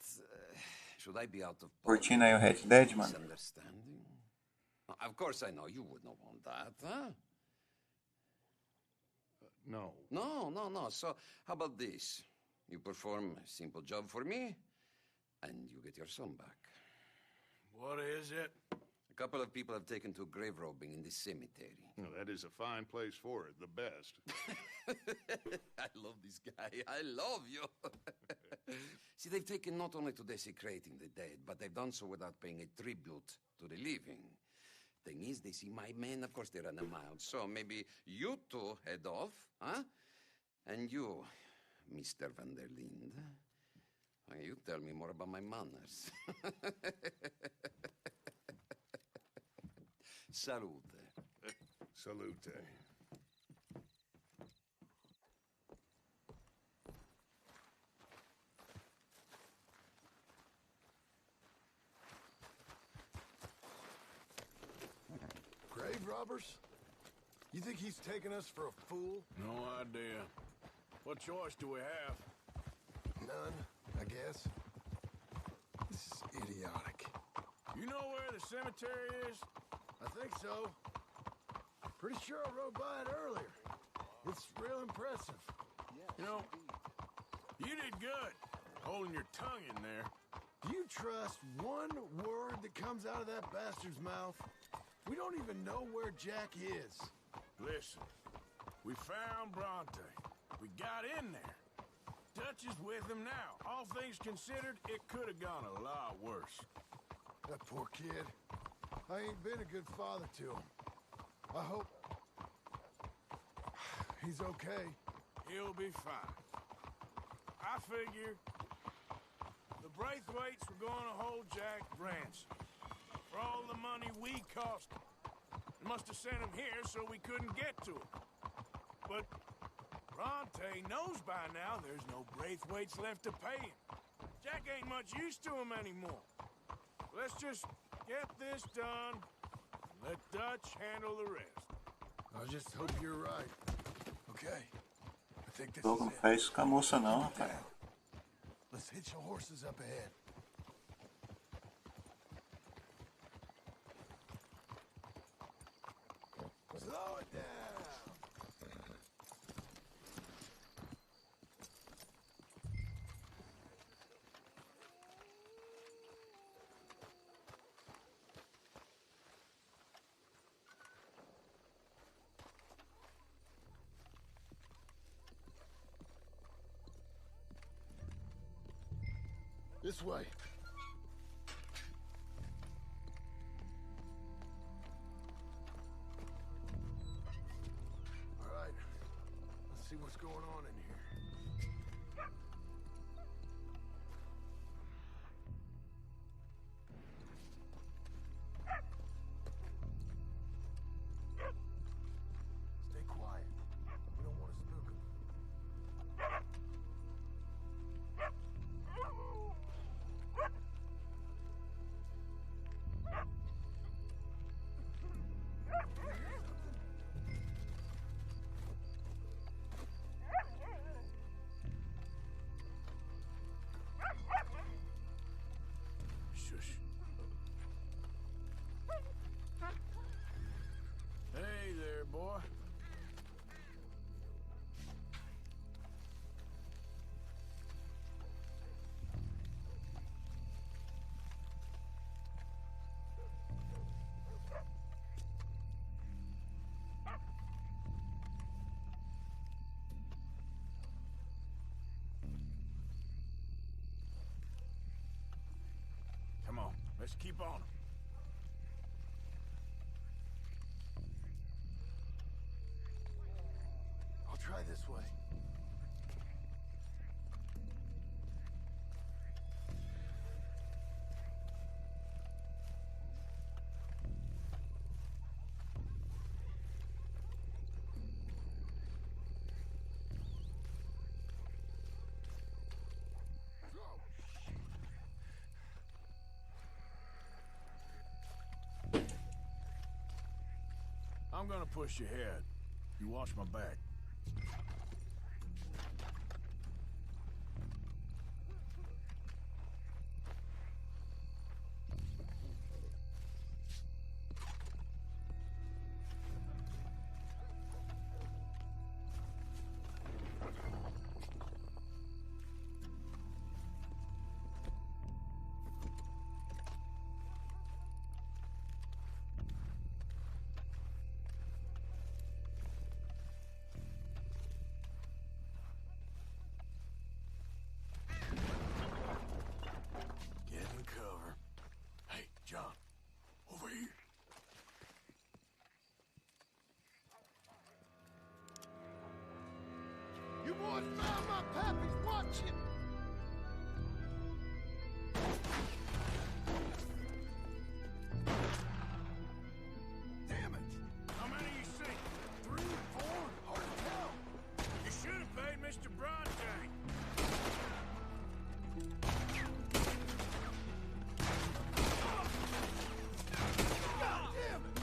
Should I be out of Curtindo aí o Red Dead, mano? misunderstanding? Of course I know you would not want that, huh? No. No. So, how about this? You perform a simple job for me, and you get your son back. What is it? A couple of people have taken to grave robbing in this cemetery. Well, that is a fine place for it, the best. I love this guy. I love you. See, they've taken not only to desecrating the dead, but they've done so without paying a tribute to the living. Thing is, they see my men, of course they run a mile. So maybe you two head off, huh? And you, Mr. Van der Linde, you tell me more about my manners. Salute. Salute. Grave robbers? You think he's taking us for a fool? No idea. What choice do we have? None, I guess. This is idiotic. You know where the cemetery is? I think so. Pretty sure I rode by it earlier. It's real impressive. You know, you did good holding your tongue in there. Do you trust one word that comes out of that bastard's mouth? We don't even know where Jack is. Listen, we found Bronte. We got in there. Dutch is with him now. All things considered, it could have gone a lot worse. That poor kid. I ain't been a good father to him. I hope he's okay. He'll be fine. I figure the Braithwaites were going to hold Jack ransom for all the money we cost him. They must have sent him here so we couldn't get to him. But Bronte knows by now there's no Braithwaites left to pay him. Jack ain't much use to him anymore. Let's just get this done and let Dutch handle the rest. I just hope you're right. Okay. I think this Jogo não is it. faz isso com a moça não, rapaz. Let's hitch your horses up ahead. Slow it down. This way. All right. Let's see what's going on in here. Stay quiet. We don't want to spook them. Shush. Hey there, boy. Come on, let's keep on. I'll try this way. I'm gonna push you ahead. You watch my back. found my pappy's watching! Damn it! How many you see? 3, 4? Hard to tell. You should have paid Mr. Bronte. God damn it!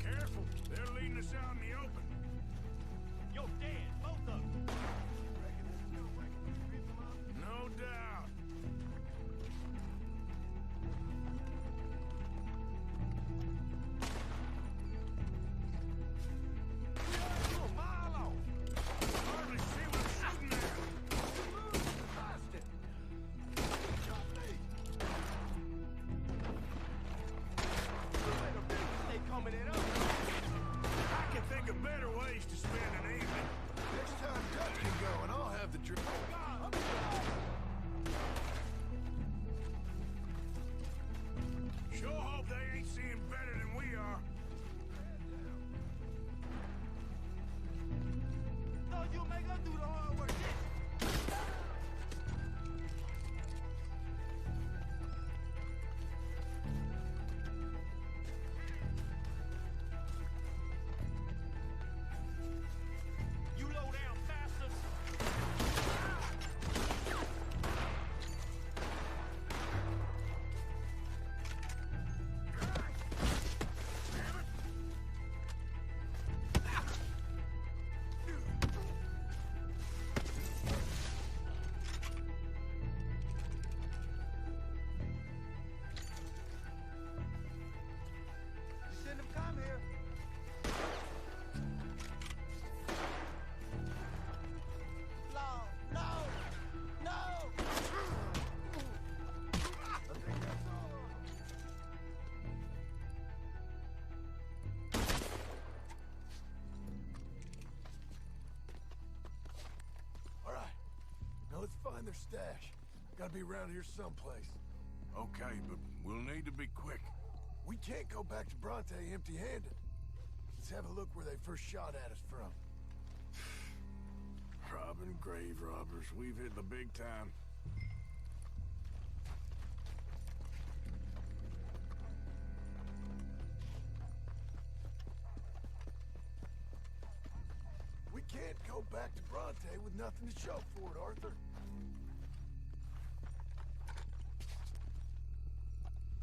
Careful, they're leading us out in the open. Yo, Dan, both of them. No doubt. You're a mile off! Hardly see what's shooting at. Bastard! Shot me! They coming in up. I can think of better ways to spend an evening. Next time Dutch can go and I'll have the drink. Sure hope they ain't seeing better than we are. No, you make us do the hard work. You low down bastards. You shouldn't have come here. No! No! No! All right. Now let's find their stash. Gotta be around here someplace. Okay, but we'll need to be quick. We can't go back to Bronte empty-handed. Let's have a look where they first shot at us from. Robbing grave robbers, we've hit the big time. We can't go back to Bronte with nothing to show for it, Arthur.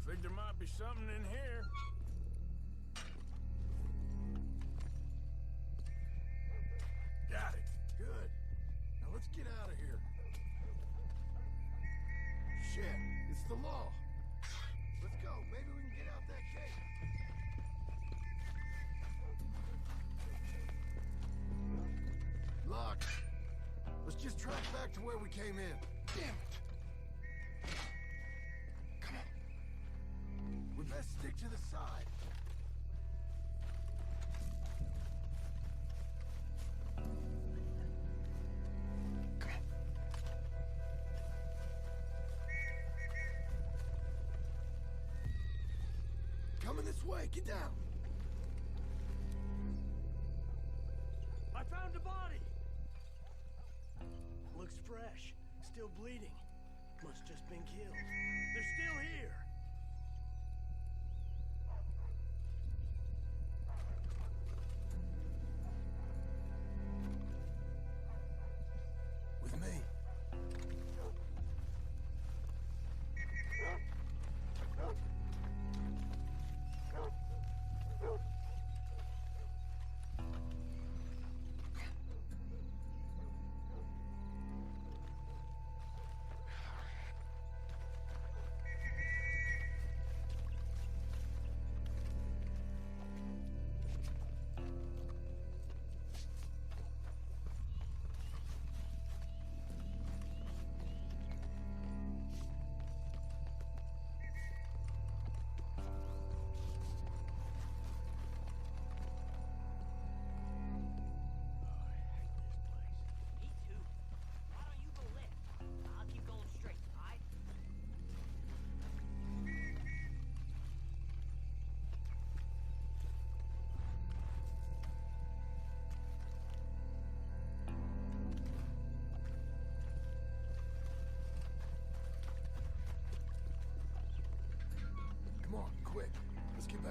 Think there might be something in here. Got it. Good. Now let's get out of here. Shit, it's the law. Let's go. Maybe we can get out that gate. Locked. Let's just track back to where we came in. Damn it. Come on. We best stick to the side. Coming this way. Get down. I found a body! Looks fresh. Still bleeding. Must just been killed. They're still here! With me.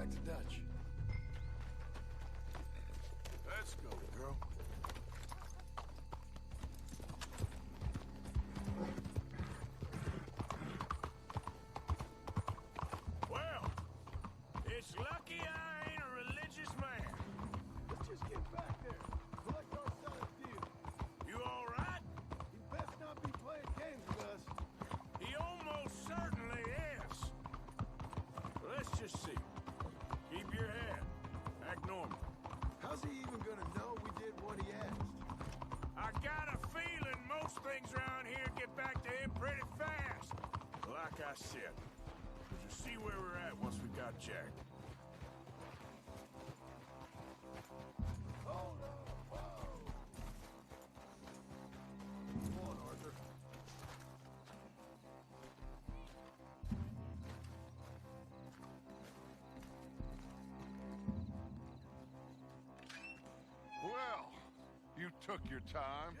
back to Dutch. Let's go, girl. Well, it's lucky I ain't a religious man. Let's just get back there. Collect our side of the deal. You all right? He best not be playing games with us. He almost certainly is. Let's just see. Keep your head. Act normal. How's he even gonna know we did what he asked? I got a feeling most things around here get back to him pretty fast. Like I said, we'll just see where we're at once we got Jack. Hold up! Whoa! Come on, Arthur. Well, you took your time.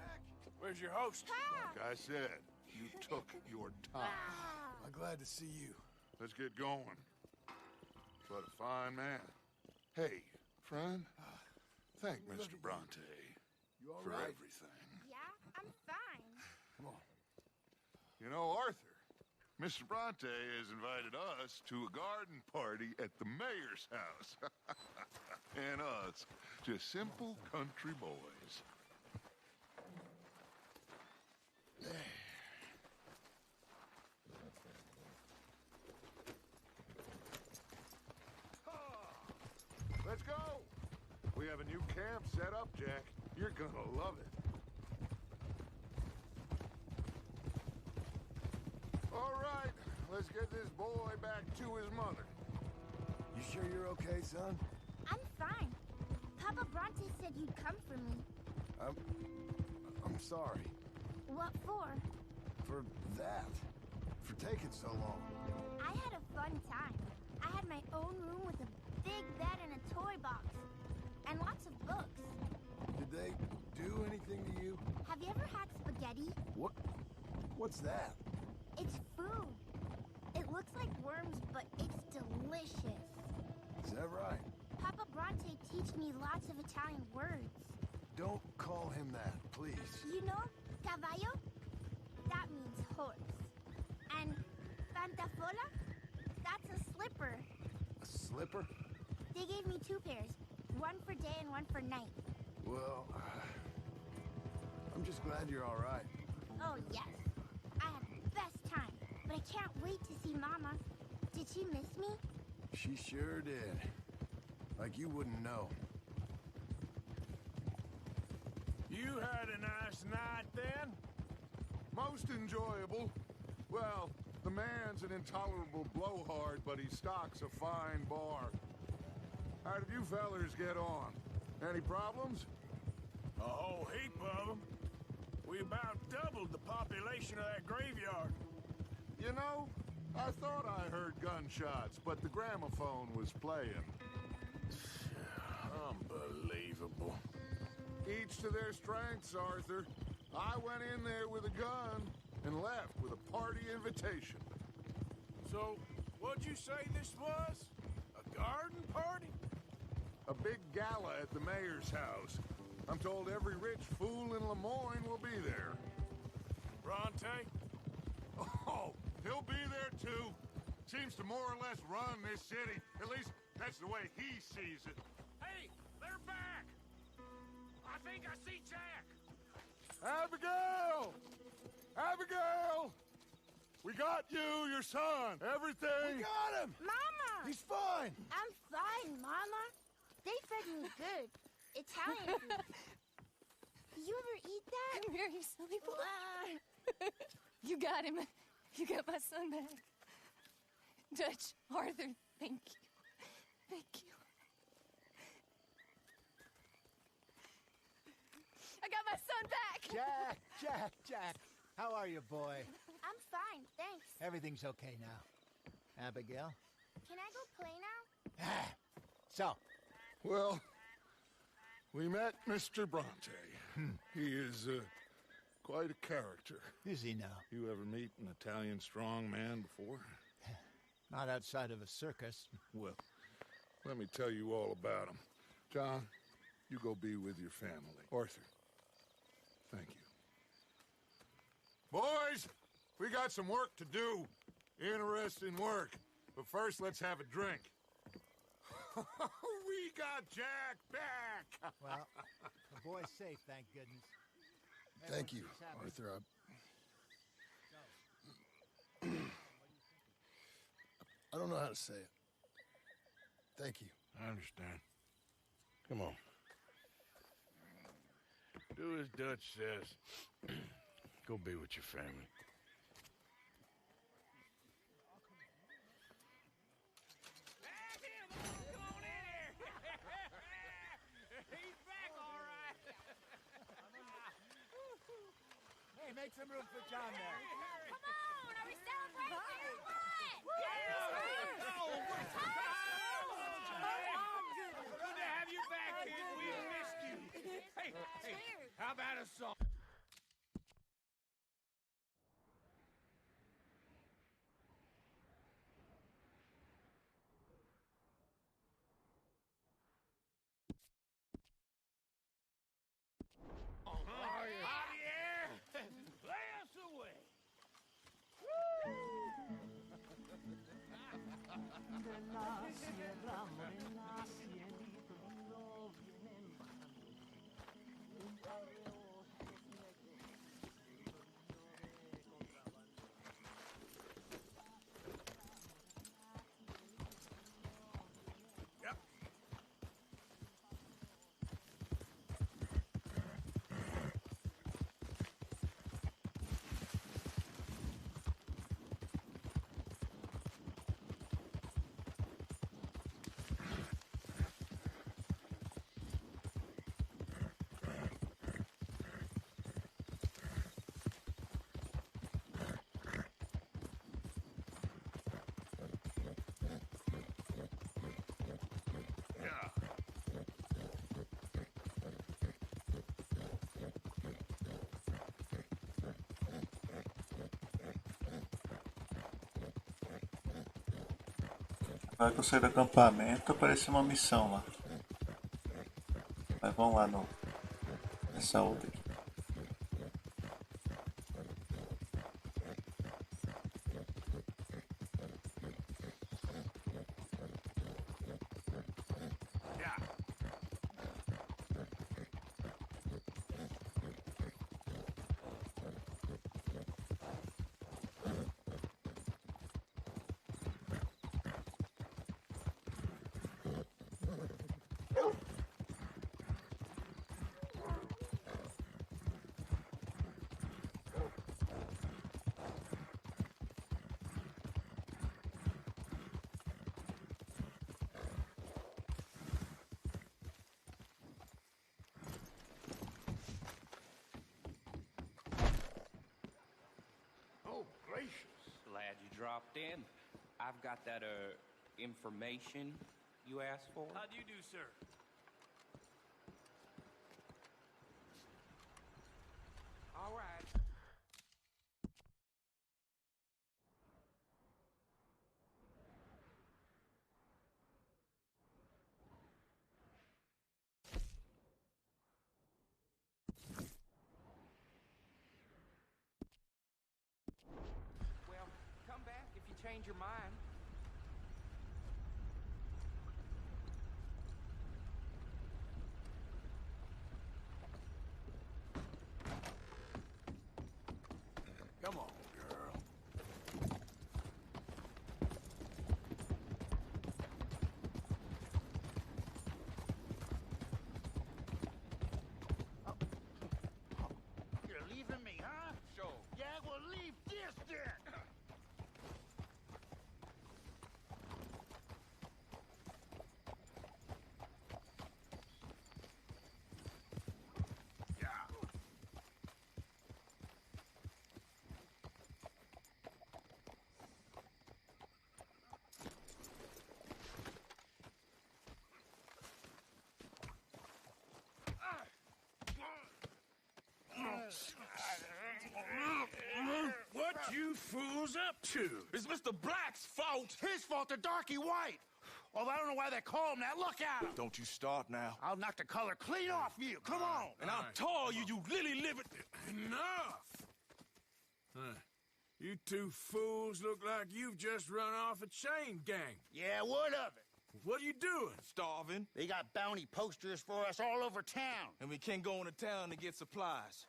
Where's your host? Like I said, you took your time. I'm glad to see you. Let's get going. What a fine man. Hey, friend, thank Mr. Bronte You all for right? everything. Yeah, I'm fine. Come on. You know, Arthur, Mr. Bronte has invited us to a garden party at the mayor's house. And us, just simple country boys. Let's go! We have a new camp set up, Jack. You're gonna love it. All right, let's get this boy back to his mother. You sure you're okay, son? I'm fine. Papa Bronte said you'd come for me. I'm sorry. What for? For that. For taking so long. I had a fun time. I had my own room with a big bed and a toy box. And lots of books. Did they do anything to you? Have you ever had spaghetti? What's that? It's food. It looks like worms, but it's delicious. Is that right? Papa Bronte teach me lots of Italian words. Don't call him that, please. You know, caballo? That means horse. And pantafola? That's a slipper. A slipper? They gave me 2 pairs. One for day and one for night. Well, I'm just glad you're all right. Oh, yes. I had the best time. But I can't wait to see Mama. Did she miss me? She sure did. Like you wouldn't know. You had a nice night then? Most enjoyable. Well, the man's an intolerable blowhard, but he stocks a fine bar. How did you fellers get on? Any problems? A whole heap of them. We about doubled the population of that graveyard. You know, I thought I heard gunshots, but the gramophone was playing. Unbelievable. Each to their strengths, Arthur. I went in there with a gun and left with a party invitation. So, what'd you say this was? A garden party? A big gala at the mayor's house. I'm told every rich fool in Lemoyne will be there. Bronte? Oh, he'll be there too. Seems to more or less run this city. At least that's the way he sees it. Hey, they're back! I think I see Jack! Abigail! Abigail! We got you, your son, everything. We got him! Mama! He's fine! I'm fine, Mama. They fed me good. Italian food. You ever eat that? Come here, you silly boy. You got him. You got my son back. Dutch, Arthur, thank you. Thank you. I got my son back! Jack. How are you, boy? I'm fine, thanks. Everything's okay now. Abigail? Can I go play now? So? Well, we met Mr. Bronte. He is quite a character. Is he now? You ever meet an Italian strong man before? Not outside of a circus. Well, Let me tell you all about them. John, you go be with your family. Arthur, thank you. Boys, we got some work to do. Interesting work. But first, let's have a drink. We got Jack back! Well, the boy's safe, thank goodness. Thank you, Arthur. I don't know how to say it. Thank you. I understand. Come on. Do as Dutch says. Go be with your family. Hey, make some room for John there. Come on, are we celebrating or what? Good to have you back, kid. We missed you. Hey, how about a song? Agora que eu saí do acampamento, apareceu uma missão lá. Mas vamos lá nessa outra aqui. Glad you dropped in. I've got that, information you asked for. How do you do, sir? All right. Well, come back if you change your mind. Come on, girl. You're leaving me, huh? Sure. Yeah, well, leave this then. What you fools up to? It's Mr. Black's fault. His fault, the darky white. Although I don't know why they call him that. Look at him! Don't you start now. I'll knock the color clean off you. Come on! And I'll tell you, you lily livered... Enough! Huh. You two fools look like you've just run off a chain gang. Yeah, what of it? What are you doing? Starving. They got bounty posters for us all over town. And we can't go into town to get supplies.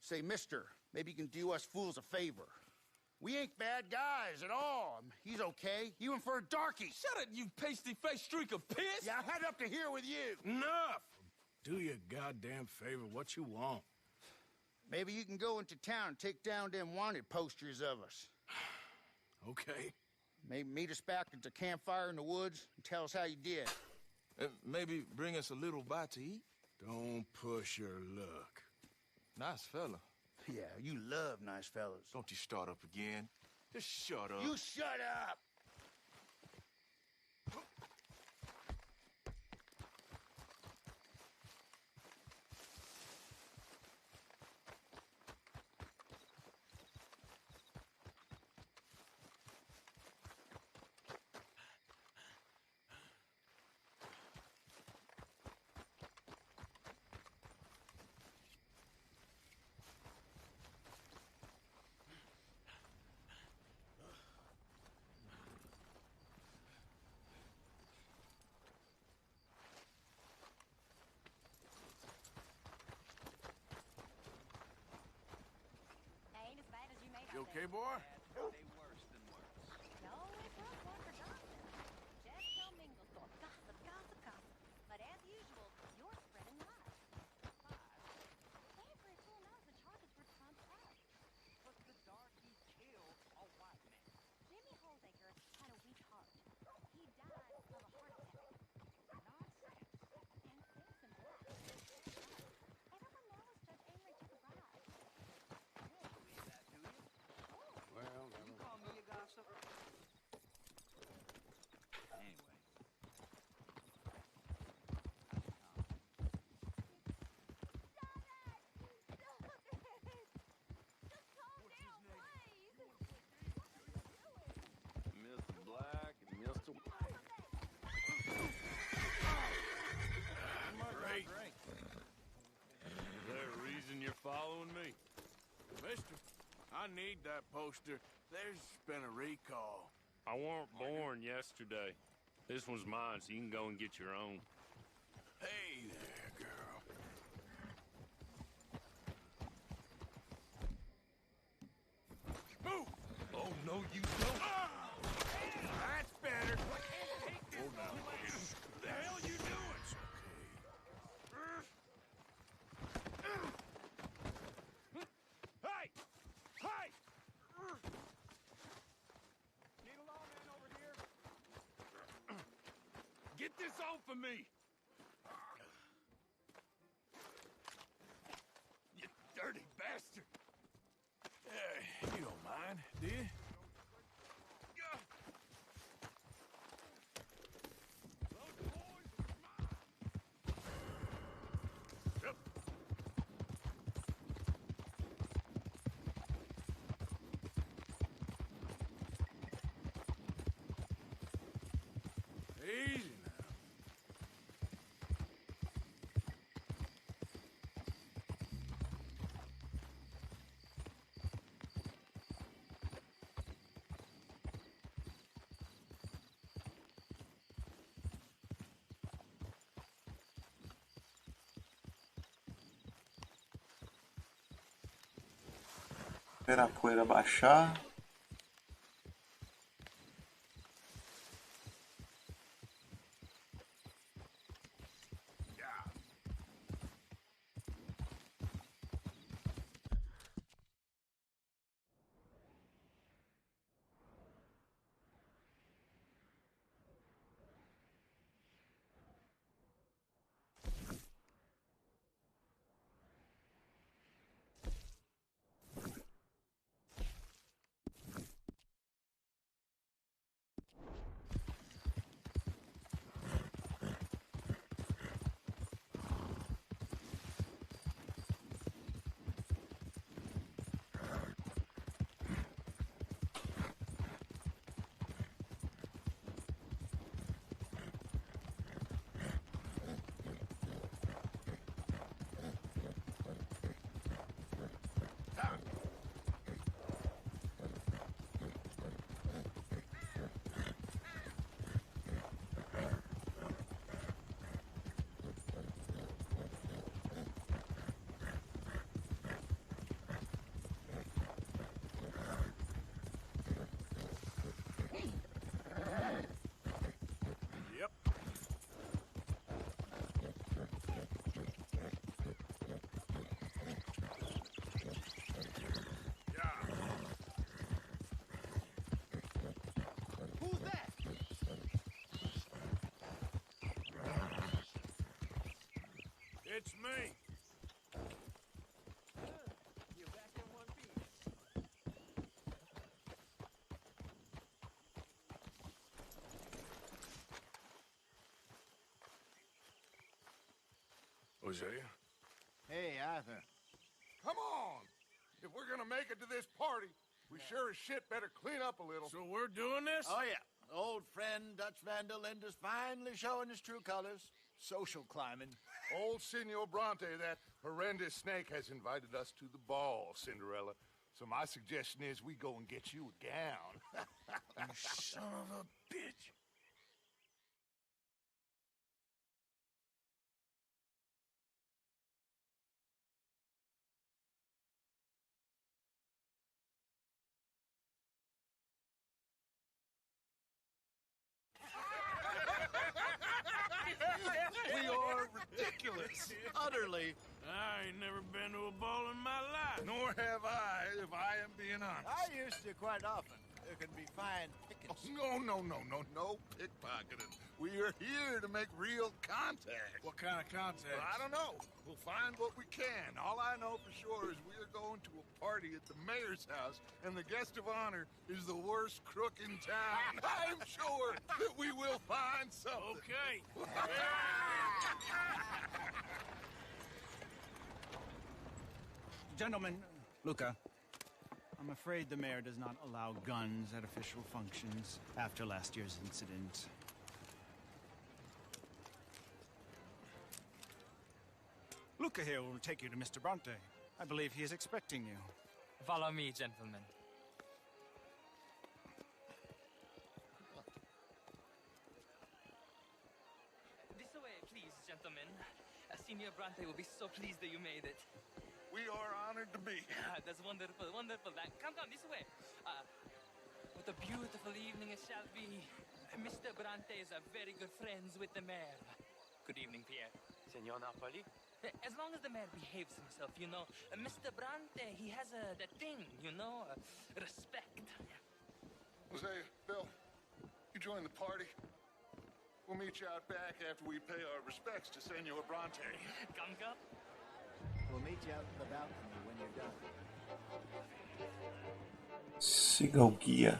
Say, mister, maybe you can do us fools a favor. We ain't bad guys at all. He's okay. Even for a darky. Shut it, you pasty-faced streak of piss! Yeah, I had up to here with you. Enough! Do you a goddamn favor. What you want? Maybe you can go into town and take down them wanted posters of us. Okay. Maybe meet us back at the campfire in the woods and tell us how you did. Maybe bring us a little bite to eat? Don't push your luck. Nice fella. Yeah, you love nice fellas. Don't you start up again. Just shut up. You shut up! You okay, boy? You always was one for gossip. Just tell Mingle store. Gossip, gossip, gossip. But as usual, you're spreading lies. Every fool knows the charges were trumped up. But the darky killed a white man. Jimmy Holdaker had a weak heart. He died of a heart attack. Nonsense. And Simpson black. Everyone knows Judge Amory took a bribe. Well, you call me a gossip? Anyway. Mr. Black and Mr. Great. Is there a reason you're following me? Mister, I need that poster. There's been a recall. I weren't born yesterday. This one's mine, so you can go and get your own. Hey there, girl. Move! Oh, no, you don't. That's better. Hold on. What the hell are you doing? Hey! Hey! Need a lawman over here? Get this off of me! You dirty bastard. You don't mind, do you? Easy now. Esperar a poeira baixar. It's me. You're back in one piece. Hosea? Hey, Arthur. Come on! If we're gonna make it to this party, we sure as shit better clean up a little. So we're doing this? Oh, yeah. Old friend Dutch Van der Linde is finally showing his true colors. Social climbing. Old Senor Bronte, that horrendous snake, has invited us to the ball, Cinderella. So my suggestion is we go and get you a gown. You son of a bitch. We are ridiculous. Utterly. I ain't never been to a ball in my life. Nor have I, if I am being honest. I used to quite often. There can be fine pickings. No pickpocketing. We are here to make real contact. What kind of contact? Well, I don't know. We'll find what we can. All I know for sure is we are going to a party at the mayor's house, and the guest of honor is the worst crook in town. I'm sure that we will find something. Okay. Gentlemen, Luca, I'm afraid the mayor does not allow guns at official functions after last year's incident. Luca here will take you to Mr. Bronte. I believe he is expecting you. Follow me, gentlemen. This way, please, gentlemen. Senior Bronte will be so pleased that you made it. We are honored to be here. That's wonderful, wonderful. Come, this way. What a beautiful evening it shall be. Mr. Bronte is a very good friends with the mayor. Good evening, Pierre. Senor Napoli? As long as the mayor behaves himself, you know. Mr. Bronte, he has that thing, you know, respect. Hosea, Bill, you join the party. We'll meet you out back after we pay our respects to Senor Bronte. Come. We'll meet you out in the balcony when you're done. Siga o guia.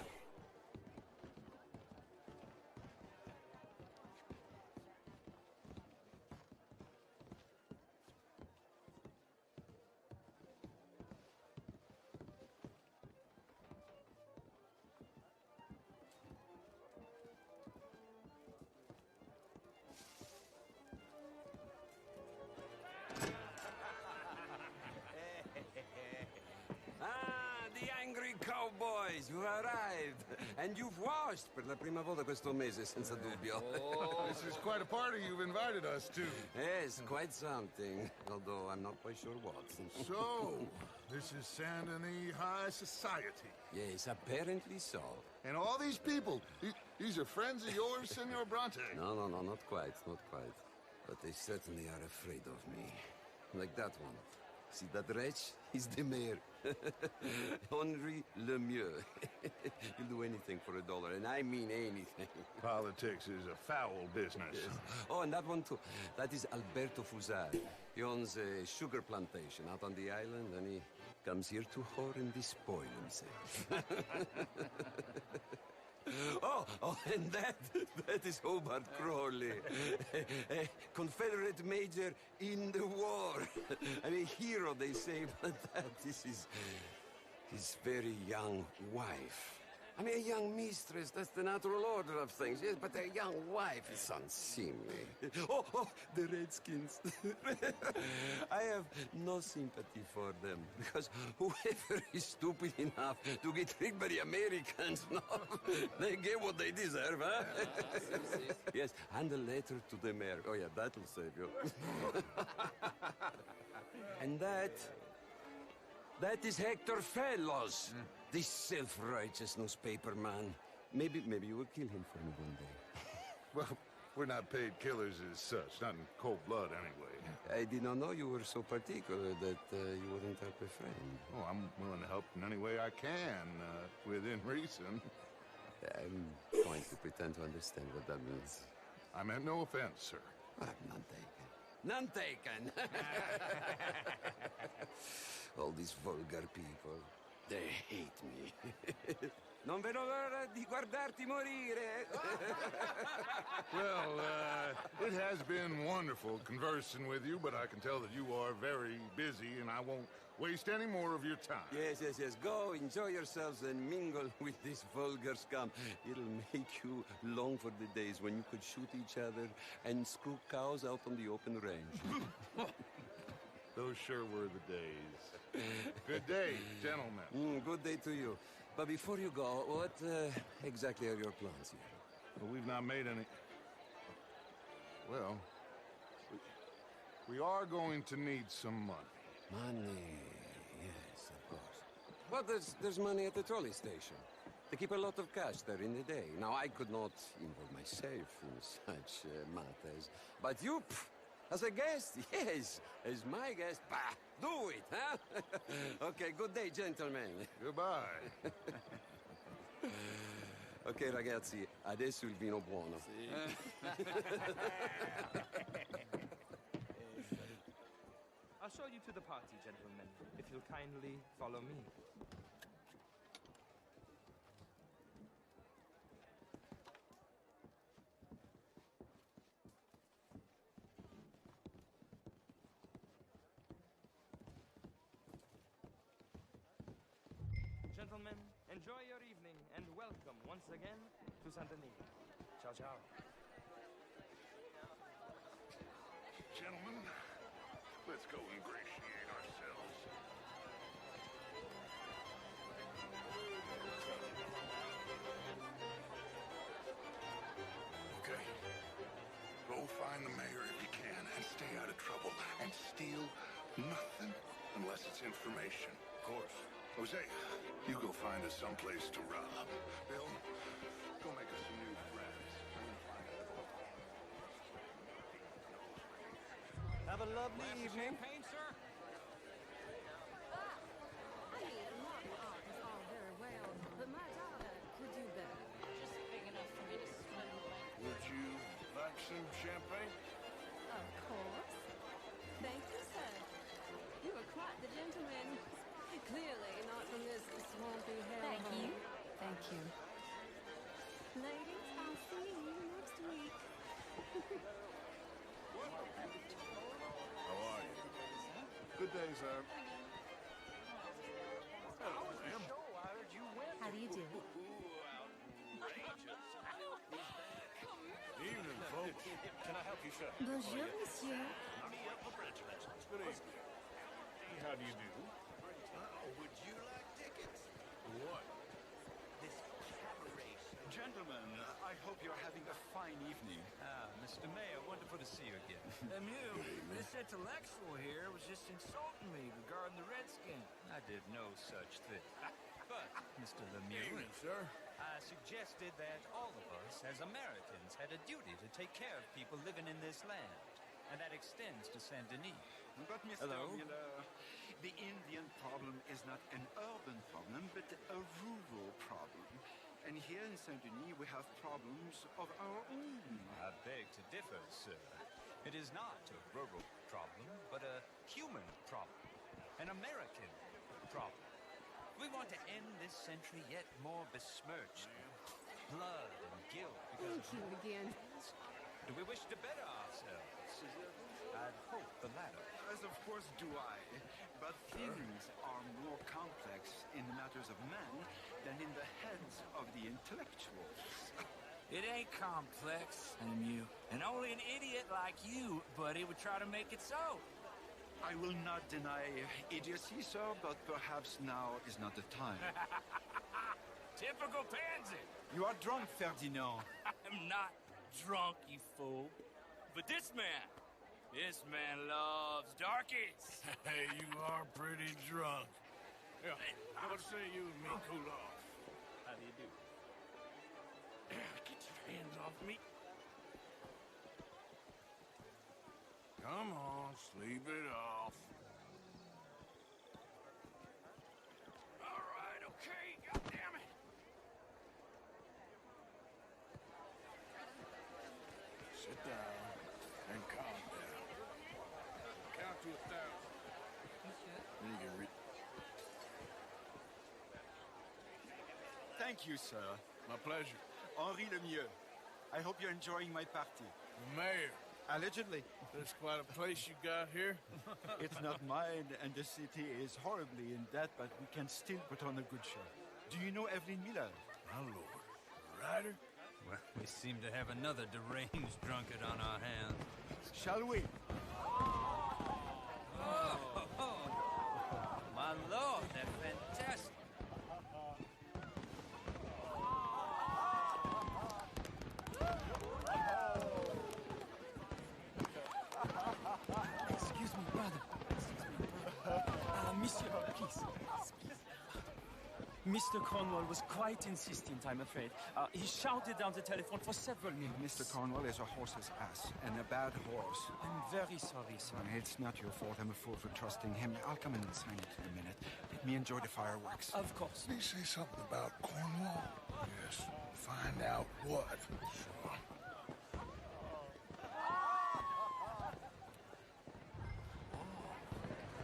Cowboys, you arrived! And you've washed per la prima volta questo mese, senza dubbio. Oh, this is quite a party you've invited us to. Yes, quite something. Although I'm not quite sure what. So, this is Saint Denis High Society. Yes, apparently so. And all these people, these are friends of yours, Senor Bronte? No, not quite. But they certainly are afraid of me. Like that one. See that wretch? He's the mayor. Henri Lemieux. He'll do anything for $1, and I mean anything. Politics is a foul business. Yes. Oh, and that one too. That is Alberto Fusari. He owns a sugar plantation out on the island, and he comes here to whore and despoil himself. Oh, and that is Hobart Crawley, a Confederate major in the war. I mean, hero, they say, but this is his very young wife. I mean, a young mistress, that's the natural order of things, yes, but a young wife is unseemly. Oh, the Redskins. I have no sympathy for them, because whoever is stupid enough to get tricked by the Americans, no, they get what they deserve, huh? Yes, and a letter to the mayor. Oh, yeah, that'll save you. And that is Hector Fellows. This self-righteous newspaper man. Maybe you will kill him for me one day. Well, we're not paid killers as such, not in cold blood anyway. I did not know you were so particular that you wouldn't help a friend. Oh, I'm willing to help in any way I can, within reason. I'm going to pretend to understand what that means. I meant no offense, sir. I'm not taken. None taken. All these vulgar people, they hate me. Non vedo l'ora di guardarti morire. Well, it has been wonderful conversing with you, but I can tell that you are very busy, and I won't waste any more of your time. Yes. Go, enjoy yourselves, and mingle with this vulgar scum. It'll make you long for the days when you could shoot each other and screw cows out on the open range. Those sure were the days. Good day, gentlemen. Good day to you. But before you go, what exactly are your plans here? Well, we've not made any... Well, we are going to need some money. Money, yes, of course. But there's money at the trolley station. They keep a lot of cash there in the day. Now, I could not involve myself in such matters. But you, as a guest, yes, as my guest, bah, do it, huh? Okay, good day, gentlemen. Goodbye. Ok, ragazzi, adesso il vino buono. I'll show you to the party, gentlemen, if you'll kindly follow me. Gentlemen, enjoy your evening and welcome once again to Saint Denis. Ciao, ciao. Gentlemen, let's go ingratiate ourselves. Okay. Go find the mayor if you can and stay out of trouble. And steal nothing unless it's information. Of course. Jose, you go find us someplace to rob. Bill, go make us some new friends. Have a lovely evening. Champagne, sir? I mean, modern art is all very well, but my daughter could do better. Just big enough for me to swim away. Would you like some champagne? Of course. Thank you, sir. You are quite the gentleman. Clearly not from this swampy hellhole. Thank you. Thank you. Ladies, I'll see you next week. How are you? Good day, sir. Hello, ma'am. How do you do? Evening, folks. Can I help you, sir? Bonjour, monsieur. Congratulations. Good evening. How do you do? Would you like tickets? What? This cabaret. Gentlemen, I hope you're having a fine evening. Mr. Mayor, wonderful to see you again. Lemieux, this intellectual here was just insulting me regarding the Redskin. I did no such thing. But, Mr. Lemieux, Evening, sir. I suggested that all of us, as Americans, had a duty to take care of people living in this land. And that extends to Saint Denis. But, Mr. Hello? Miller, the Indian problem is not an urban problem, but a rural problem. And here in Saint-Denis, we have problems of our own. I beg to differ, sir. It is not a rural problem, but a human problem. An American problem. We want to end this century yet more besmirched. Blood and guilt because Thank you again. Do we wish to better ourselves? I'd hope the latter. As of course do I. But things are more complex in the matters of men than in the heads of the intellectuals. It ain't complex, Lemieux. And only an idiot like you, buddy, would try to make it so. I will not deny idiocy, sir, but perhaps now is not the time. Typical pansy. You are drunk, Ferdinand. I'm not drunk, you fool. But this man loves darkies. Hey, you are pretty drunk. Yeah, what say you and me cool off? How do you do? Get your hands off me. Come on, sleep it off. All right, okay, goddammit. Sit down and calm down. Thank you, sir. My pleasure. Henri Lemieux. I hope you're enjoying my party. Mayor. Allegedly. There's quite a place you got here. It's not mine, and the city is horribly in debt, but we can still put on a good show. Do you know Evelyn Miller? My lord. Ryder? Well, we seem to have another deranged drunkard on our hands. Shall we? My lord, they're fantastic. Excuse me, brother. Monsieur, please. Mr. Cornwall was quite insistent, I'm afraid. He shouted down the telephone for several minutes. Mr. Cornwall is a horse's ass, and a bad horse. I'm very sorry, sir. It's not your fault. I'm a fool for trusting him. I'll come in and sign it in a minute. Let me enjoy the fireworks. Of course. Did he say something about Cornwall? Yes. Find out what. Sure.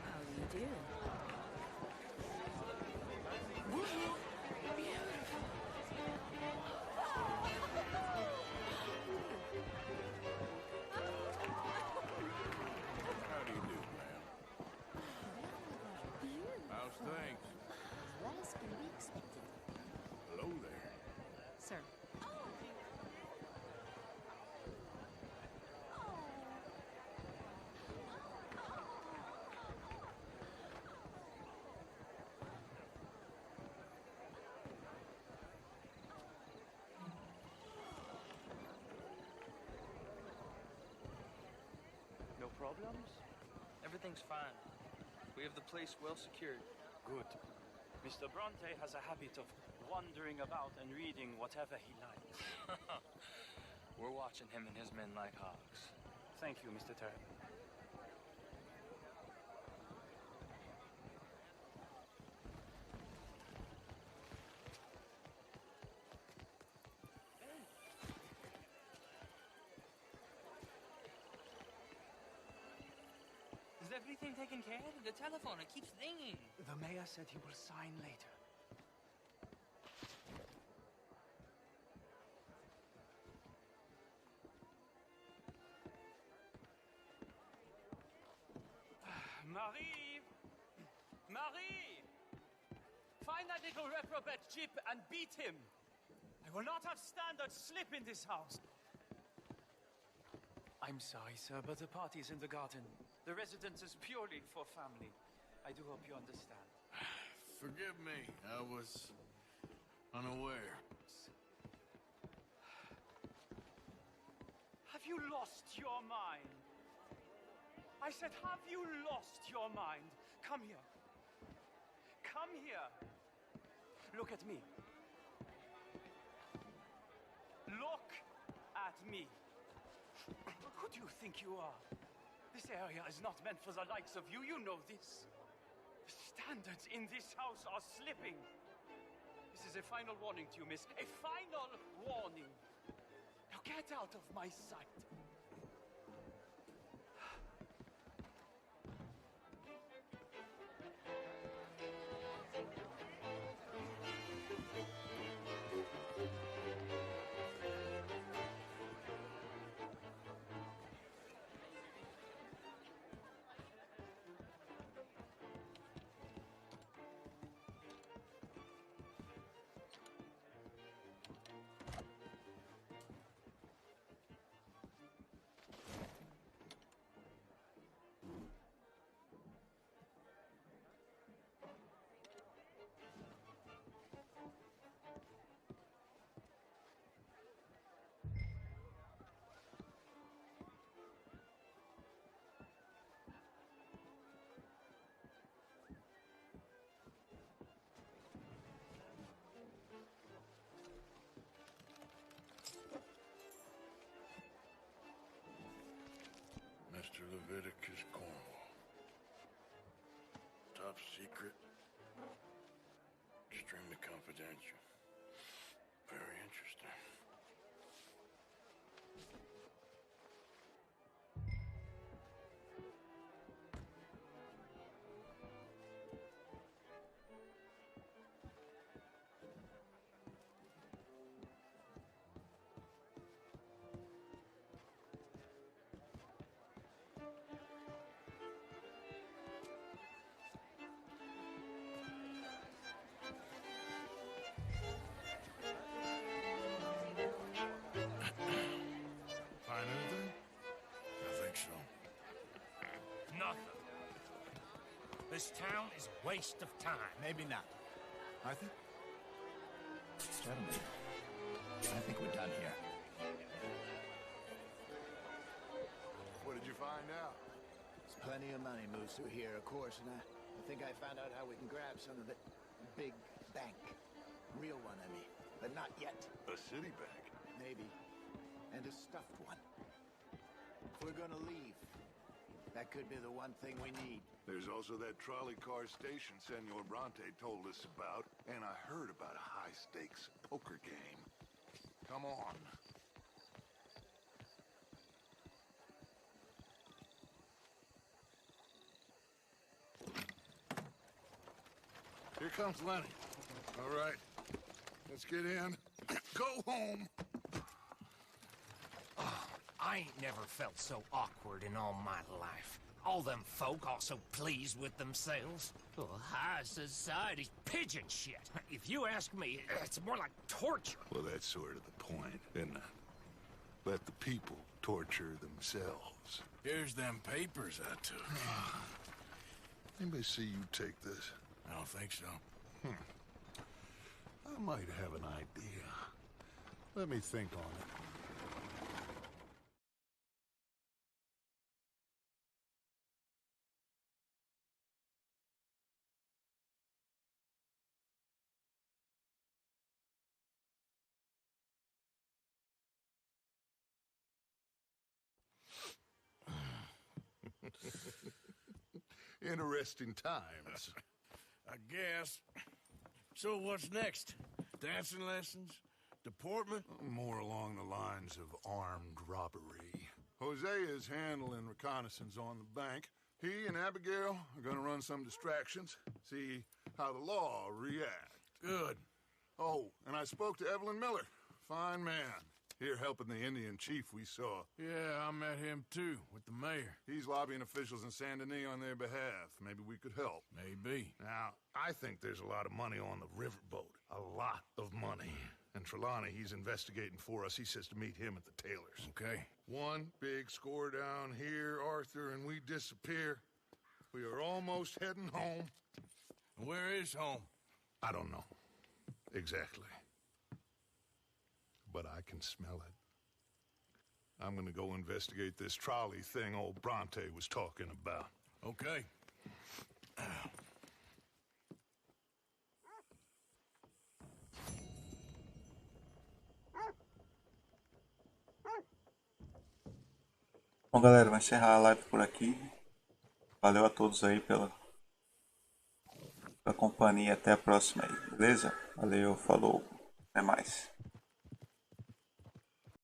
How do you do? How do you do, ma'am? How's things? As well as can be expected. Hello there. Sir. No problems? Everything's fine. We have the place well secured. Good. Mr. Bronte has a habit of wandering about and reading whatever he likes. We're watching him and his men like hawks. Thank you, Mr. Terry. Is everything taken care of? The telephone, it keeps ringing. The mayor said he will sign later. Marie! Marie! Find that little reprobate Jip and beat him. I will not have standard slip in this house. I'm sorry, sir, but the party's in the garden. The residence is purely for family. I do hope you understand. Forgive me. I was unaware. Have you lost your mind? I said, have you lost your mind? Come here. Come here. Look at me. Look at me. Who do you think you are? This area is not meant for the likes of you. You know this. The standards in this house are slipping. This is a final warning to you, miss. A final warning. Now get out of my sight. Mr. Leviticus Cornwall. Top secret. Extremely confidential. Very interesting. This town is a waste of time. Maybe not. Arthur? Gentlemen, I think we're done here. What did you find out? There's plenty of money moves through here, of course, and I think I found out how we can grab some of it. Big bank. Real one, I mean. But not yet. A city bank? Maybe. And a stuffed one. If we're gonna leave, that could be the one thing we need. There's also that trolley car station Senor Bronte told us about, and I heard about a high-stakes poker game. Come on. Here comes Lenny. All right, let's get in. Go home. I ain't never felt so awkward in all my life. All them folk all so pleased with themselves. Oh, high society's pigeon shit. If you ask me, it's more like torture. Well, that's sort of the point, isn't it? Let the people torture themselves. Here's them papers I took. Anybody see you take this? I don't think so. I might have an idea. Let me think on it. Interesting times. I guess. So what's next? Dancing lessons? Deportment? More along the lines of armed robbery. Jose is handling reconnaissance on the bank. He and Abigail are going to run some distractions, see how the law reacts. Good. Oh, and I spoke to Evelyn Miller. Fine man. Here helping the Indian chief we saw. Yeah, I met him too, with the mayor. He's lobbying officials in Saint Denis on their behalf. Maybe we could help. Maybe. Now, I think there's a lot of money on the riverboat. A lot of money. And Trelawney, he's investigating for us. He says to meet him at the Taylor's. Okay. One big score down here, Arthur, and we disappear. We are almost heading home. Where is home? I don't know. Exactly. But I can smell it. I'm gonna go investigate this trolley thing old Bronte was talking about. Okay. Bom, galera, vou encerrar a live por aqui. Valeu a todos aí pela companhia. Até a próxima aí, beleza? Valeu, falou, até mais.